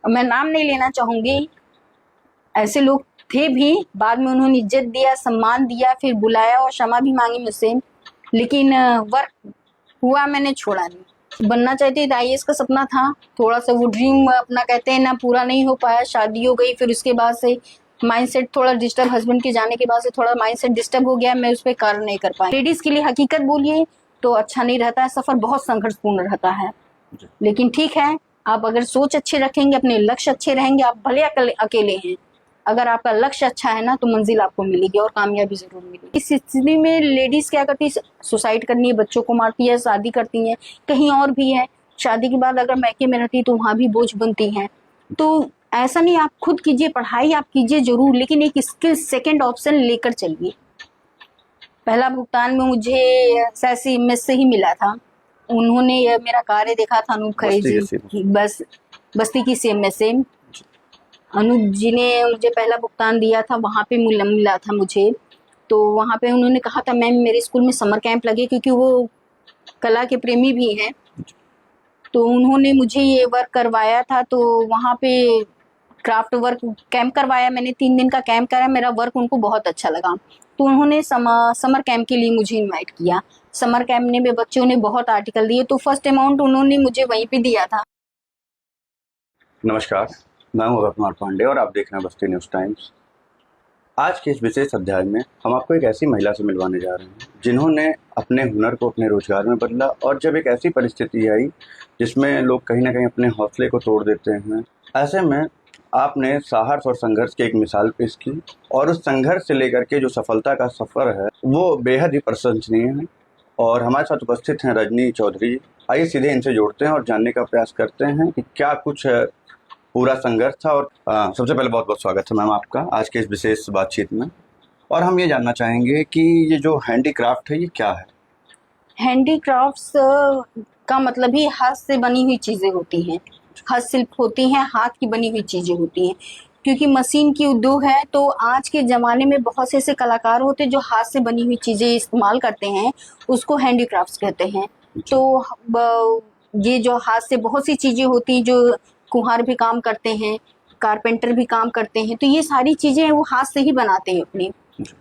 मैं नाम नहीं लेना चाहूंगी, ऐसे लोग थे भी। बाद में उन्होंने इज्जत दिया, सम्मान दिया, फिर बुलाया और क्षमा भी मांगी मुझसे, लेकिन वर्क हुआ, मैंने छोड़ा नहीं। बनना चाहती थी, आईएएस का सपना था, थोड़ा सा वो ड्रीम अपना कहते हैं ना, पूरा नहीं हो पाया। शादी हो गई, फिर उसके बाद से माइंडसेट थोड़ा डिस्टर्ब, हस्बैंड के जाने के बाद से थोड़ा माइंडसेट डिस्टर्ब हो गया, मैं उस पर कार्य नहीं कर पाई। लेडीज के लिए हकीकत बोलिए तो अच्छा नहीं रहता है, सफर बहुत संघर्षपूर्ण रहता है। लेकिन ठीक है, आप अगर सोच अच्छे रखेंगे, अपने लक्ष्य अच्छे रहेंगे, आप भले अकेले हैं, अगर आपका लक्ष्य अच्छा है ना, तो मंजिल आपको मिलेगी और कामयाबी जरूर मिलेगी। इस स्थिति में लेडीज क्या करती है, सुसाइड करनी है, बच्चों को मारती है, शादी करती है। कहीं और भी है, शादी के बाद अगर मैके में रहती है तो वहां भी बोझ बनती है। तो ऐसा नहीं, आप खुद कीजिए, पढ़ाई आप कीजिए जरूर, लेकिन एक स्किल सेकेंड ऑप्शन लेकर चलिए। पहला भुगतान में मुझे सीएमएस से ही मिला था। उन्होंने मेरा कार्य देखा था, अनूप खरे जी, बस्ती की सीएमएस से अनूप जी ने मुझे पहला भुगतान दिया था, वहाँ पे मिला था मुझे। तो वहाँ पे उन्होंने कहा था मैम मेरे स्कूल में समर कैंप लगे, क्योंकि वो कला के प्रेमी भी हैं। तो उन्होंने मुझे ये वर्क करवाया था, तो वहाँ पे क्राफ्ट वर्क कैंप करवाया मैंने, 3 दिन का कैंप करा, मेरा वर्क उनको बहुत अच्छा लगा। तो उन्होंने समर कैंप के लिए मुझे इनवाइट किया। समर कैंप में बच्चों ने बहुत आर्टिकल दिए, तो फर्स्ट अमाउंट उन्होंने मुझे वहीं पे दिया था। नमस्कार, मैं हूं रत्नकुमार पांडे और आप देख रहे हैं बस्ती न्यूज़ टाइम्स। आज के इस विशेष अध्याय में हम आपको एक ऐसी महिला से मिलवाने जा रहे हैं जिन्होंने अपने हुनर को अपने रोजगार में बदला, और जब एक ऐसी परिस्थिति आई जिसमें लोग कहीं ना कहीं अपने हौसले को तोड़ देते हैं, ऐसे में आपने साहस और संघर्ष की एक मिसाल पेश की, और उस संघर्ष से लेकर के जो सफलता का सफर है वो बेहद ही प्रशंसनीय है। और हमारे साथ उपस्थित हैं रजनी चौधरी। आइए सीधे इनसे जोड़ते हैं और जानने का प्रयास करते हैं कि क्या कुछ पूरा संघर्ष था। और सबसे पहले बहुत बहुत स्वागत है मैम आपका आज के इस विशेष बातचीत में। और हम ये जानना चाहेंगे कि ये जो हैंडीक्राफ्ट है ये क्या है? हैंडीक्राफ्ट्स का मतलब ही हाथ से बनी हुई चीजें होती हैं, हस्तशिल्प होती हैं, हाथ की बनी हुई चीजें होती हैं। क्योंकि मशीन की उद्योग है, तो आज के जमाने में बहुत से ऐसे कलाकार होते हैं जो हाथ से बनी हुई चीजें इस्तेमाल करते हैं, उसको हैंडीक्राफ्ट्स कहते हैं। तो ये जो हाथ से बहुत सी चीजें होती हैं, जो कुम्हार भी काम करते हैं, कारपेंटर भी काम करते हैं, तो ये सारी चीजें वो हाथ से ही बनाते हैं अपने।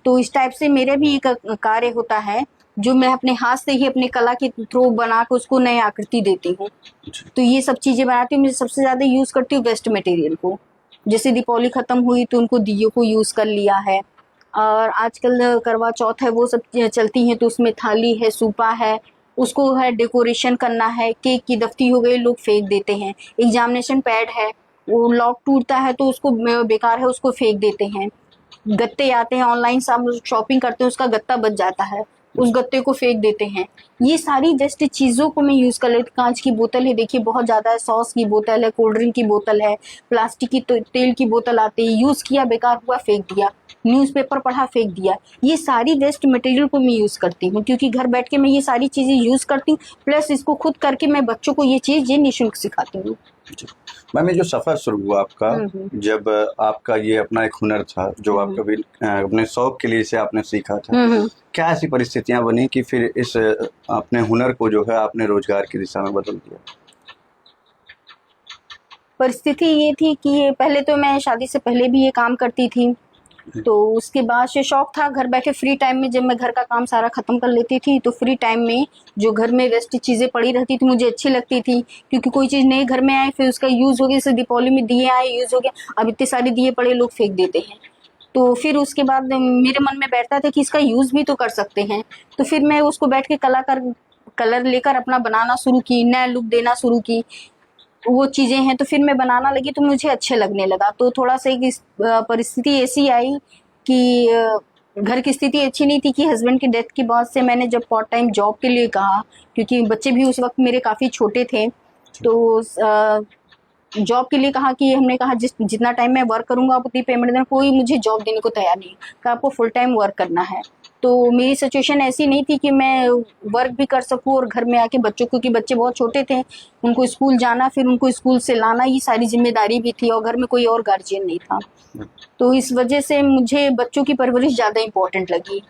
तो इस टाइप से मेरे भी एक कार्य होता है, जो मैं अपने हाथ से ही अपने कला के थ्रू बना के उसको नई आकृति देती हूँ। तो ये सब चीजें बनाती हूँ। मैं सबसे ज्यादा यूज करती हूँ वेस्ट मटेरियल को। जैसे दीपावली खत्म हुई तो उनको दियों को यूज कर लिया है, और आजकल करवा चौथ है वो सब चलती है, तो उसमें थाली है, सूपा है, उसको है डेकोरेशन करना है। केक की दफ्ती हो गई, लोग फेंक देते हैं। एग्जामिनेशन पैड है, वो लॉक टूटता है तो उसको बेकार है, उसको फेंक देते हैं। गत्ते आते हैं ऑनलाइन, सब शॉपिंग करते हैं, उसका गत्ता बच जाता है, उस गत्ते को फेंक देते हैं। ये सारी वेस्ट चीजों को मैं यूज कर लेती। कांच की बोतल है, देखिए बहुत ज्यादा है, सॉस की बोतल है, कोल्ड ड्रिंक की बोतल है, प्लास्टिक की तेल की बोतल आती है, यूज किया बेकार हुआ फेंक दिया, न्यूज़पेपर पढ़ा फेंक दिया। ये सारी वेस्ट मटेरियल को मैं यूज करती हूँ, क्योंकि घर बैठ के मैं ये सारी चीजें यूज करती हूँ, प्लस इसको खुद करके मैं बच्चों को ये चीज निःशुल्क सिखाती हूँ। मैम ये जो सफर शुरू हुआ आपका, जब आपका ये अपना एक हुनर था जो आप कभी अपने शौक के लिए इसे आपने सीखा था, क्या ऐसी परिस्थितियां बनी कि फिर इस अपने हुनर को जो है आपने रोजगार की दिशा में बदल दिया? परिस्थिति ये थी कि पहले तो मैं शादी से पहले भी ये काम करती थी, तो उसके बाद से शौक था घर बैठे फ्री टाइम में, जब मैं घर का काम सारा खत्म कर लेती थी तो फ्री टाइम में जो घर में वेस्ट चीजें पड़ी रहती थी मुझे अच्छी लगती थी, क्योंकि कोई चीज नई घर में आए फिर उसका यूज हो गया। जैसे दीपावली में दिए आए, यूज हो गया, अब इतने सारे दिए पड़े लोग फेंक देते हैं। तो फिर उसके बाद मेरे मन में बैठता था कि इसका यूज भी तो कर सकते हैं। तो फिर मैं उसको बैठ के कलर लेकर अपना बनाना शुरू की, नया लुक देना शुरू की। वो चीजें हैं तो फिर मैं बनाना लगी तो मुझे अच्छे लगने लगा। तो थोड़ा सा एक परिस्थिति ऐसी आई कि घर की स्थिति अच्छी नहीं थी, कि हस्बैंड की डेथ के बाद से मैंने जब पार्ट टाइम जॉब के लिए कहा, क्योंकि बच्चे भी उस वक्त मेरे काफी छोटे थे, तो जॉब के लिए कहा कि हमने कहा जितना टाइम मैं वर्क करूंगा आप उतनी पेमेंट देना। कोई मुझे जॉब देने को तैयार नहीं, कि आपको फुल टाइम वर्क करना है। तो मेरी सिचुएशन ऐसी नहीं थी कि मैं वर्क भी कर सकूं और घर में आके बच्चों, क्योंकि बच्चे बहुत छोटे थे, उनको स्कूल जाना, फिर उनको स्कूल से लाना, ये सारी जिम्मेदारी भी थी, और घर में कोई और गार्जियन नहीं था। तो इस वजह से मुझे बच्चों की परवरिश ज़्यादा इम्पोर्टेंट लगी।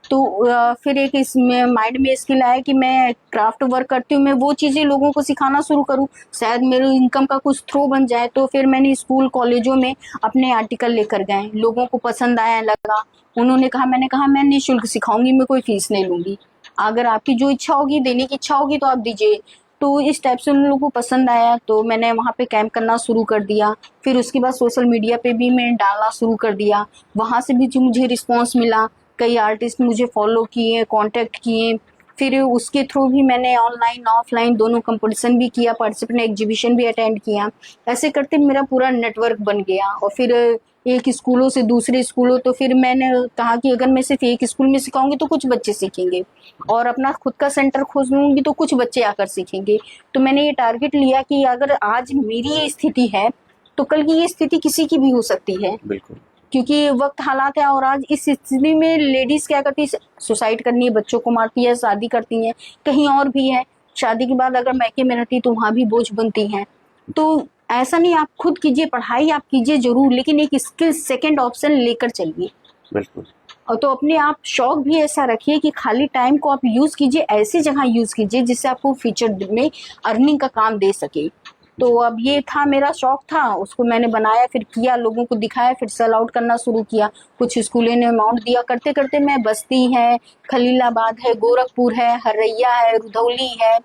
तो फिर एक इसमें माइंड में स्किल आया कि मैं क्राफ्ट वर्क करती हूँ, मैं वो चीज़ें लोगों को सिखाना शुरू करूँ, शायद मेरे इनकम का कुछ थ्रो बन जाए। तो फिर मैंने स्कूल कॉलेजों में अपने आर्टिकल लेकर गए, लोगों को पसंद आया, लगा, उन्होंने कहा, मैंने कहा मैं निःशुल्क सिखाऊंगी, मैं कोई फीस नहीं लूंगी, अगर आपकी जो इच्छा होगी, देने की इच्छा होगी तो आप दीजिए। तो इस टाइप से उन लोगों को पसंद आया, तो मैंने वहाँ पे कैंप करना शुरू कर दिया। फिर उसके बाद सोशल मीडिया पे भी मैं डालना शुरू कर दिया, वहाँ से भी जो मुझे रिस्पॉन्स मिला, कई आर्टिस्ट मुझे फॉलो किए, कांटेक्ट किए। फिर उसके थ्रू भी मैंने ऑनलाइन ऑफलाइन दोनों कंपटीशन भी किया, पार्टिसिपेंट एग्जीबिशन भी अटेंड किया। ऐसे करते मेरा पूरा नेटवर्क बन गया। और फिर एक स्कूलों से दूसरे स्कूलों, तो फिर मैंने कहा कि अगर मैं सिर्फ एक स्कूल में सिखाऊंगी तो कुछ बच्चे सीखेंगे, और अपना खुद का सेंटर खोज लूंगी तो कुछ बच्चे आकर सीखेंगे। तो मैंने ये टारगेट लिया कि अगर आज मेरी ये स्थिति है तो कल की ये स्थिति किसी की भी हो सकती है, बिल्कुल। क्योंकि वक्त हालात है। और आज इस स्थिति में लेडीज क्या करती है, सुसाइड करनी है, बच्चों को मारती है, शादी करती हैं, कहीं और भी है, शादी के बाद अगर मैके में रहती तो वहां भी बोझ बनती हैं। तो ऐसा नहीं, आप खुद कीजिए, पढ़ाई आप कीजिए जरूर, लेकिन एक स्किल सेकंड ऑप्शन लेकर चलिए। बिल्कुल। और तो अपने आप शौक भी ऐसा रखिए कि खाली टाइम को आप यूज कीजिए, ऐसी जगह यूज कीजिए जिससे आपको फ्यूचर में अर्निंग का काम दे सके। तो अब ये था, मेरा शौक था, उसको मैंने बनाया, फिर किया, लोगों को दिखाया, फिर सेल आउट करना शुरू किया। कुछ स्कूलों ने अमाउंट दिया, करते करते मैं बस्ती है, खलीलाबाद है, गोरखपुर है, हरैया है, रुधौली है,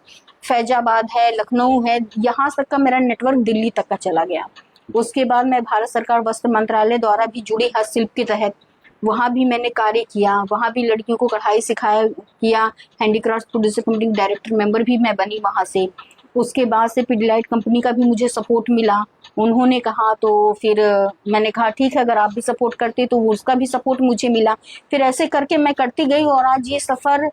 फैजाबाद है, लखनऊ है, यहाँ तक का मेरा नेटवर्क दिल्ली तक का चला गया। उसके बाद मैं भारत सरकार वस्त्र मंत्रालय द्वारा भी जुड़ी हस्तशिल्प के तहत वहाँ भी मैंने कार्य किया, वहाँ भी लड़कियों को कढ़ाई सिखाया किया, handicraft producer committee director member भी मैं बनी वहाँ से। उसके बाद से पिडिलाइट कंपनी का भी मुझे सपोर्ट मिला, उन्होंने कहा, तो फिर मैंने कहा ठीक है, अगर आप भी सपोर्ट करते तो उसका भी सपोर्ट मुझे मिला। फिर ऐसे करके मैं करती गई, और आज ये सफ़र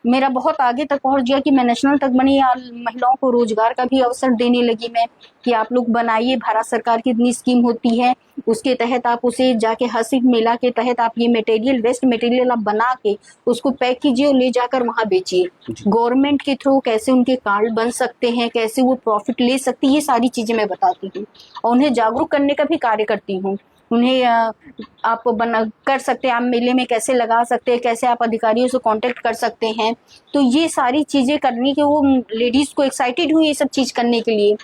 मेरा बहुत आगे तक पहुंच गया कि मैं नेशनल तक बनी, और महिलाओं को रोजगार का भी अवसर देने लगी मैं, कि आप लोग बनाइए, भारत सरकार की इतनी स्कीम होती है, उसके तहत आप उसे जाके हस्तशिल्प मेला के तहत आप ये मटेरियल, वेस्ट मटेरियल आप बना के उसको पैक कीजिए और ले जाकर वहाँ बेचिए। गवर्नमेंट के थ्रू कैसे उनके कार्ड बन सकते हैं, कैसे वो प्रॉफिट ले सकती है, ये सारी चीजें मैं बताती हूँ, और उन्हें जागरूक करने का भी कार्य करती हूँ। उन्हें आप बना कर सकते हैं, आप मेले में कैसे लगा सकते हैं, कैसे आप अधिकारियों से कांटेक्ट कर सकते हैं। तो ये सारी चीजें करने के, वो लेडीज को एक्साइटेड हुई ये सब चीज करने के लिए।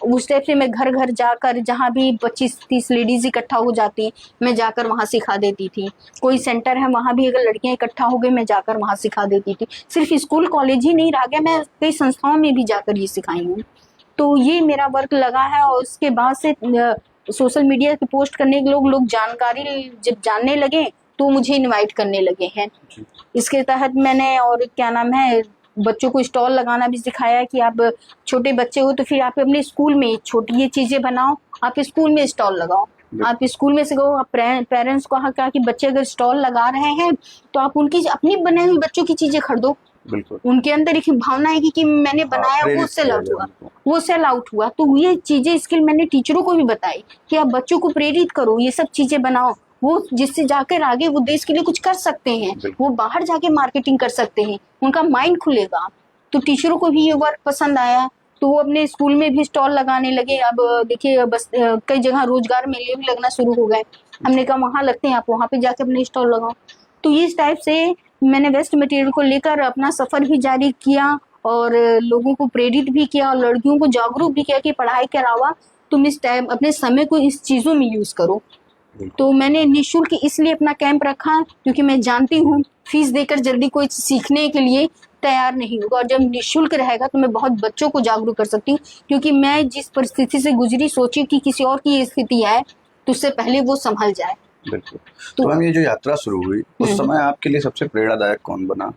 उस टाइप से मैं घर घर जाकर, जहाँ भी 25-30 लेडीज इकट्ठा हो जाती हैं, मैं जाकर वहाँ सिखा देती थी। कोई सेंटर है वहाँ भी अगर लड़कियां इकट्ठा हो गई, मैं जाकर वहाँ सिखा देती थी। सिर्फ स्कूल कॉलेज ही नहीं रह गया, मैं कई संस्थाओं में भी जाकर ये सिखाई हूँ। तो ये मेरा वर्क लगा है। और उसके बाद से सोशल मीडिया पे पोस्ट करने के लोग जानकारी जब जानने लगे तो मुझे इनवाइट करने लगे हैं। इसके तहत मैंने, और क्या नाम है, बच्चों को स्टॉल लगाना भी सिखाया कि आप छोटे बच्चे हो तो फिर आप अपने स्कूल में छोटी ये चीजें बनाओ, आप स्कूल में स्टॉल लगाओ, आप स्कूल में से कहो, आप पेरेंट्स को कहा कि बच्चे अगर स्टॉल लगा रहे हैं तो आप उनकी अपनी बनाई हुई बच्चों की चीजें खरीदो। बिल्कुल। उनके अंदर एक भावना है कि मैंने बनाया, वो सेल आउट हुआ, वो सेल आउट हुआ। तो ये चीजें, स्किल मैंने टीचरों को भी बताई कि आप बच्चों को प्रेरित करो, ये सब चीजें बनाओ, वो जिससे जाकर आगे वो देश के लिए कुछ कर सकते हैं, वो बाहर जाके मार्केटिंग कर सकते हैं, उनका माइंड खुलेगा। तो टीचरों को भी ये वर्क पसंद आया, तो वो अपने स्कूल में भी स्टॉल लगाने लगे। अब देखिए, बस कई जगह रोजगार मेले भी लगना शुरू हो गए। हमने कहा वहां लगते हैं, आप वहां पे जाके अपने स्टॉल लगाओ। तो इस टाइप से मैंने वेस्ट मटेरियल को लेकर अपना सफर भी जारी किया, और लोगों को प्रेरित भी किया, और लड़कियों को जागरूक भी किया कि पढ़ाई के अलावा तुम इस टाइम अपने समय को इस चीजों में यूज करो। तो मैंने निःशुल्क इसलिए अपना कैंप रखा क्योंकि मैं जानती हूँ फीस देकर जल्दी कोई सीखने के लिए तैयार नहीं होगा, और जब निःशुल्क रहेगा तो मैं बहुत बच्चों को जागरूक कर सकती हूँ। क्योंकि मैं जिस परिस्थिति से गुजरी, सोची कि किसी और की ये स्थिति आए तो उससे पहले वो संभल जाए। बिल्कुल। तो मैम, ये जो यात्रा शुरू हुई उस समय आपके लिए सबसे प्रेरणादायक कौन बना?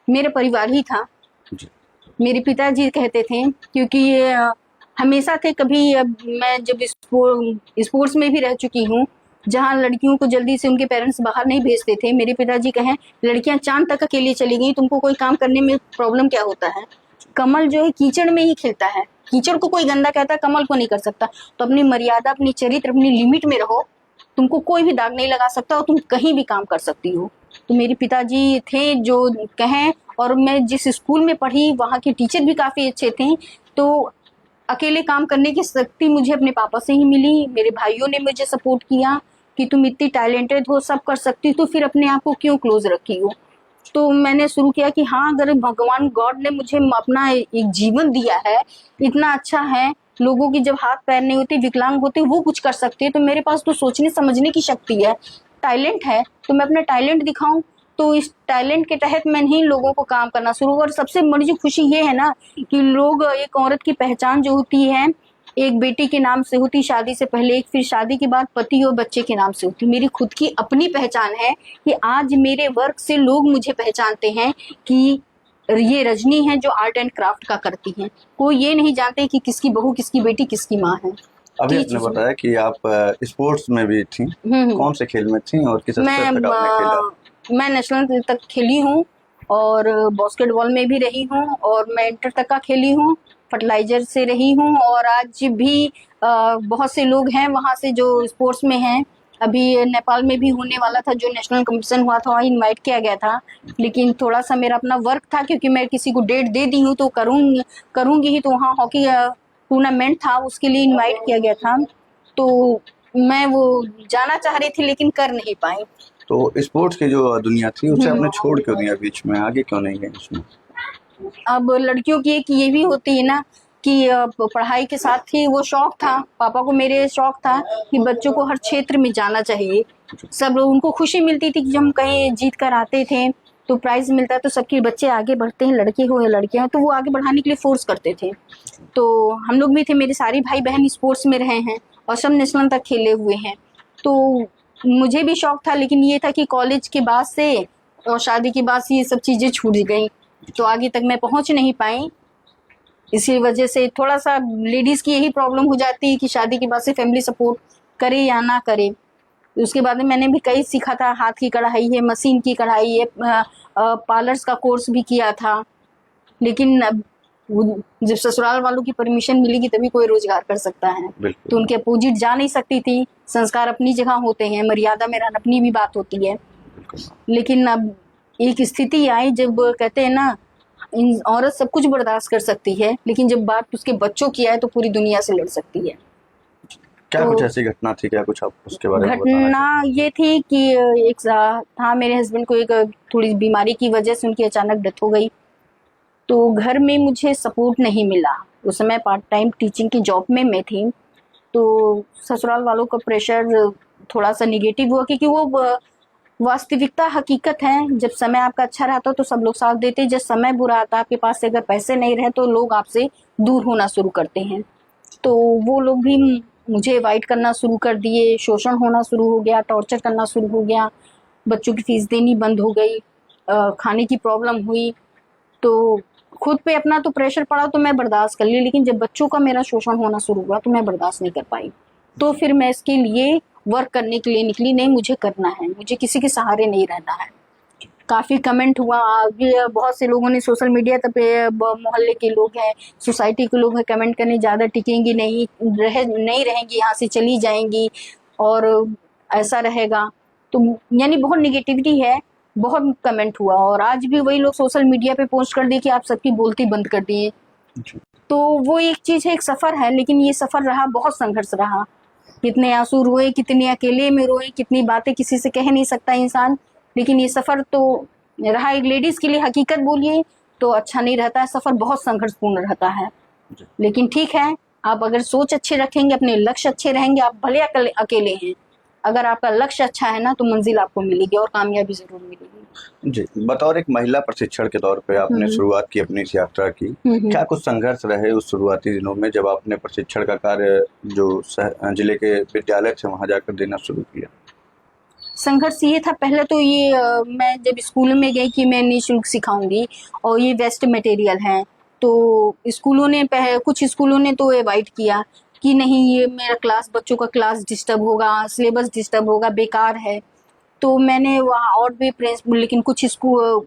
मेरे परिवार ही था जी। मेरे पिताजी कहते थे, क्योंकि हमेशा थे, कभी मैं जब स्पोर्ट्स में भी रह चुकी हूँ, जहाँ लड़कियों को जल्दी से उनके पेरेंट्स बाहर नहीं भेजते थे। मेरे पिताजी कहें, लड़कियां चांद तक अकेले चली गई, तुमको कोई काम करने में प्रॉब्लम क्या होता है? कमल जो है कीचड़ में ही खिलता है, कीचड़ को कोई गंदा कहता है, कमल को नहीं कर सकता। तो अपनी मर्यादा, अपनी चरित्र, अपनी लिमिट में रहो, तुमको कोई भी दाग नहीं लगा सकता, और तुम कहीं भी काम कर सकती हो। तो मेरे पिताजी थे जो कहें। और मैं जिस स्कूल में पढ़ी वहाँ के टीचर भी काफ़ी अच्छे थे, तो अकेले काम करने की शक्ति मुझे अपने पापा से ही मिली। मेरे भाइयों ने मुझे सपोर्ट किया कि तुम इतनी टैलेंटेड हो, सब कर सकती हो, तो फिर अपने आप को क्यों क्लोज रखी हो। तो मैंने शुरू किया कि हाँ, अगर भगवान गॉड ने मुझे अपना एक जीवन दिया है, इतना अच्छा है, लोगों की जब हाथ पैर नहीं होते, विकलांग होते, वो कुछ कर सकते हैं, तो मेरे पास तो सोचने समझने की शक्ति है, टैलेंट है, तो मैं अपना टैलेंट दिखाऊं। तो इस टैलेंट के तहत मैंने ही लोगों को काम करना शुरू। और सबसे बड़ी जो खुशी ये है ना कि लोग, एक औरत की पहचान जो होती है, एक बेटी के नाम से होती शादी से पहले, एक फिर शादी के बाद पति और बच्चे के नाम से होती। मेरी खुद की अपनी पहचान है कि आज मेरे वर्क से लोग मुझे पहचानते हैं कि ये रजनी है जो आर्ट एंड क्राफ्ट का करती हैं। कोई ये नहीं जानते कि किसकी बहू, किसकी बेटी, किसकी माँ है। अभी ये आपने चीज़ है। बताया कि आप स्पोर्ट्स में भी थी, कौन से खेल में थी और किस स्तर तक आपने खेला? मैं नेशनल तक खेली हूँ और बास्केटबॉल में भी रही हूँ, और मैं इंटर तक का खेली हूँ, फर्टिलाइजर से रही हूँ। और आज भी बहुत से लोग हैं वहाँ से जो स्पोर्ट्स में हैं। अभी नेपाल में भी होने वाला था, जो नेशनल कंपटीशन हुआ था, वहाँ इनवाइट किया गया था, लेकिन थोड़ा सा मेरा अपना वर्क था, क्योंकि मैं किसी को डेट दे दी हूँ तो करूँगी ही। तो वहाँ हॉकी टूर्नामेंट था, उसके लिए इनवाइट किया गया था, तो मैं वो जाना चाह रही थी लेकिन कर नहीं पाई। तो स्पोर्ट्स की जो दुनिया थी उसे आपने छोड़ क्यों दिया बीच में, आगे क्यों नहीं गए उसमें? अब लड़कियों की एक ये भी होती है ना कि पढ़ाई के साथ ही वो शौक था, पापा को मेरे शौक था कि बच्चों को हर क्षेत्र में जाना चाहिए। सब उनको खुशी मिलती थी कि जब हम कहीं जीत कर आते थे तो प्राइज मिलता है, तो सबके बच्चे आगे बढ़ते हैं, लड़के हो या लड़कियां, तो वो आगे बढ़ाने के लिए फोर्स करते थे। तो हम लोग भी थे, मेरे सारे भाई बहन स्पोर्ट्स में रहे हैं और सब नेशनल तक खेले हुए हैं। तो मुझे भी शौक था, लेकिन ये था कि कॉलेज के बाद से और शादी के बाद से ये सब चीज़ें छूट गई, तो आगे तक मैं पहुंच नहीं पाई। इसी वजह से थोड़ा सा लेडीज़ की यही प्रॉब्लम हो जाती है कि शादी के बाद से फैमिली सपोर्ट करे या ना करे। उसके बाद में मैंने भी कई सीखा था, हाथ की कढ़ाई है, मशीन की कढ़ाई है, पार्लर्स का कोर्स भी किया था, लेकिन जब ससुराल वालों की परमिशन मिलेगी तभी कोई रोजगार कर सकता है। तो उनके अपोजिट जा नहीं सकती थी। संस्कार अपनी जगह होते हैं, मर्यादा में रहना अपनी भी बात होती है, लेकिन अब एक स्थिति आई जब कहते हैं ना, औरत सब कुछ बर्दाश्त कर सकती है, लेकिन जब बात उसके बच्चों की आए तो पूरी दुनिया से लड़ सकती है। क्या तो कुछ ऐसी घटना थी, क्या कुछ आप उसके बारे में बताना घटना ये थी कि एक था, मेरे हस्बैंड को एक थोड़ी बीमारी की वजह से उनकी अचानक डेथ हो गई, तो घर में मुझे सपोर्ट नहीं मिला। उस समय पार्ट टाइम टीचिंग की जॉब में मैं थी, तो ससुराल वालों का प्रेशर थोड़ा सा निगेटिव हुआ, क्योंकि वो वास्तविकता हकीकत है, जब समय आपका अच्छा रहता तो सब लोग साथ देते, जब समय बुरा आता, आपके पास से अगर पैसे नहीं रहे तो लोग आपसे दूर होना शुरू करते हैं। तो वो लोग भी मुझे अवॉइड करना शुरू कर दिए, शोषण होना शुरू हो गया, टॉर्चर करना शुरू हो गया, बच्चों की फीस देनी बंद हो गई, खाने की प्रॉब्लम हुई। तो खुद पे अपना तो प्रेशर पड़ा तो मैं बर्दाश्त कर ली, लेकिन जब बच्चों का मेरा शोषण होना शुरू हुआ तो मैं बर्दाश्त नहीं कर पाई। तो फिर मैं इसके लिए वर्क करने के लिए निकली, नहीं मुझे करना है, मुझे किसी के सहारे नहीं रहना है। काफ़ी कमेंट हुआ आगे, बहुत से लोगों ने सोशल मीडिया पे, मोहल्ले के लोग हैं, सोसाइटी के लोग हैं, कमेंट करने, ज़्यादा टिकेंगी नहीं, नहीं रहेंगी, यहाँ से चली जाएंगी और ऐसा रहेगा। तो यानी बहुत निगेटिविटी है, बहुत कमेंट हुआ। और आज भी वही लोग सोशल मीडिया पे पोस्ट कर दिए कि आप सबकी बोलती बंद कर दिए। तो वो एक चीज़ है, एक सफ़र है, लेकिन ये सफ़र रहा, बहुत संघर्ष रहा। कितने आंसू रोए, कितने अकेले में रोए, कितनी बातें किसी से कह नहीं सकता इंसान, लेकिन ये सफ़र तो रहा। एक लेडीज़ के लिए हकीकत बोलिए तो अच्छा नहीं रहता है, सफ़र बहुत संघर्षपूर्ण रहता है, लेकिन ठीक है, आप अगर सोच अच्छे रखेंगे, अपने लक्ष्य अच्छे रहेंगे, आप भले अकेले हैं, अगर आपका लक्ष्य अच्छा है ना तो मंजिल आपको मिलेगी और कामयाबी जरूर मिलेगी। जी, बतौर एक महिला प्रशिक्षण के तौर पे आपने शुरुआत की अपनी इस यात्रा की, क्या कुछ संघर्ष रहे उस शुरुआती दिनों में जब आपने प्रशिक्षण का कार्य जो जिले के विद्यालय थे वहां जाकर देना शुरू किया? संघर्ष ये था, पहले तो ये मैं जब स्कूल में गई कि मैं निःशुल्क सिखाऊंगी और ये वेस्ट मटेरियल है, तो स्कूलों ने कुछ स्कूलों ने तो अवॉइड किया कि नहीं, ये मेरा क्लास, बच्चों का क्लास डिस्टर्ब होगा, सिलेबस डिस्टर्ब होगा, बेकार है। तो मैंने वहाँ और भी प्रिंसिपल, लेकिन कुछ स्कूल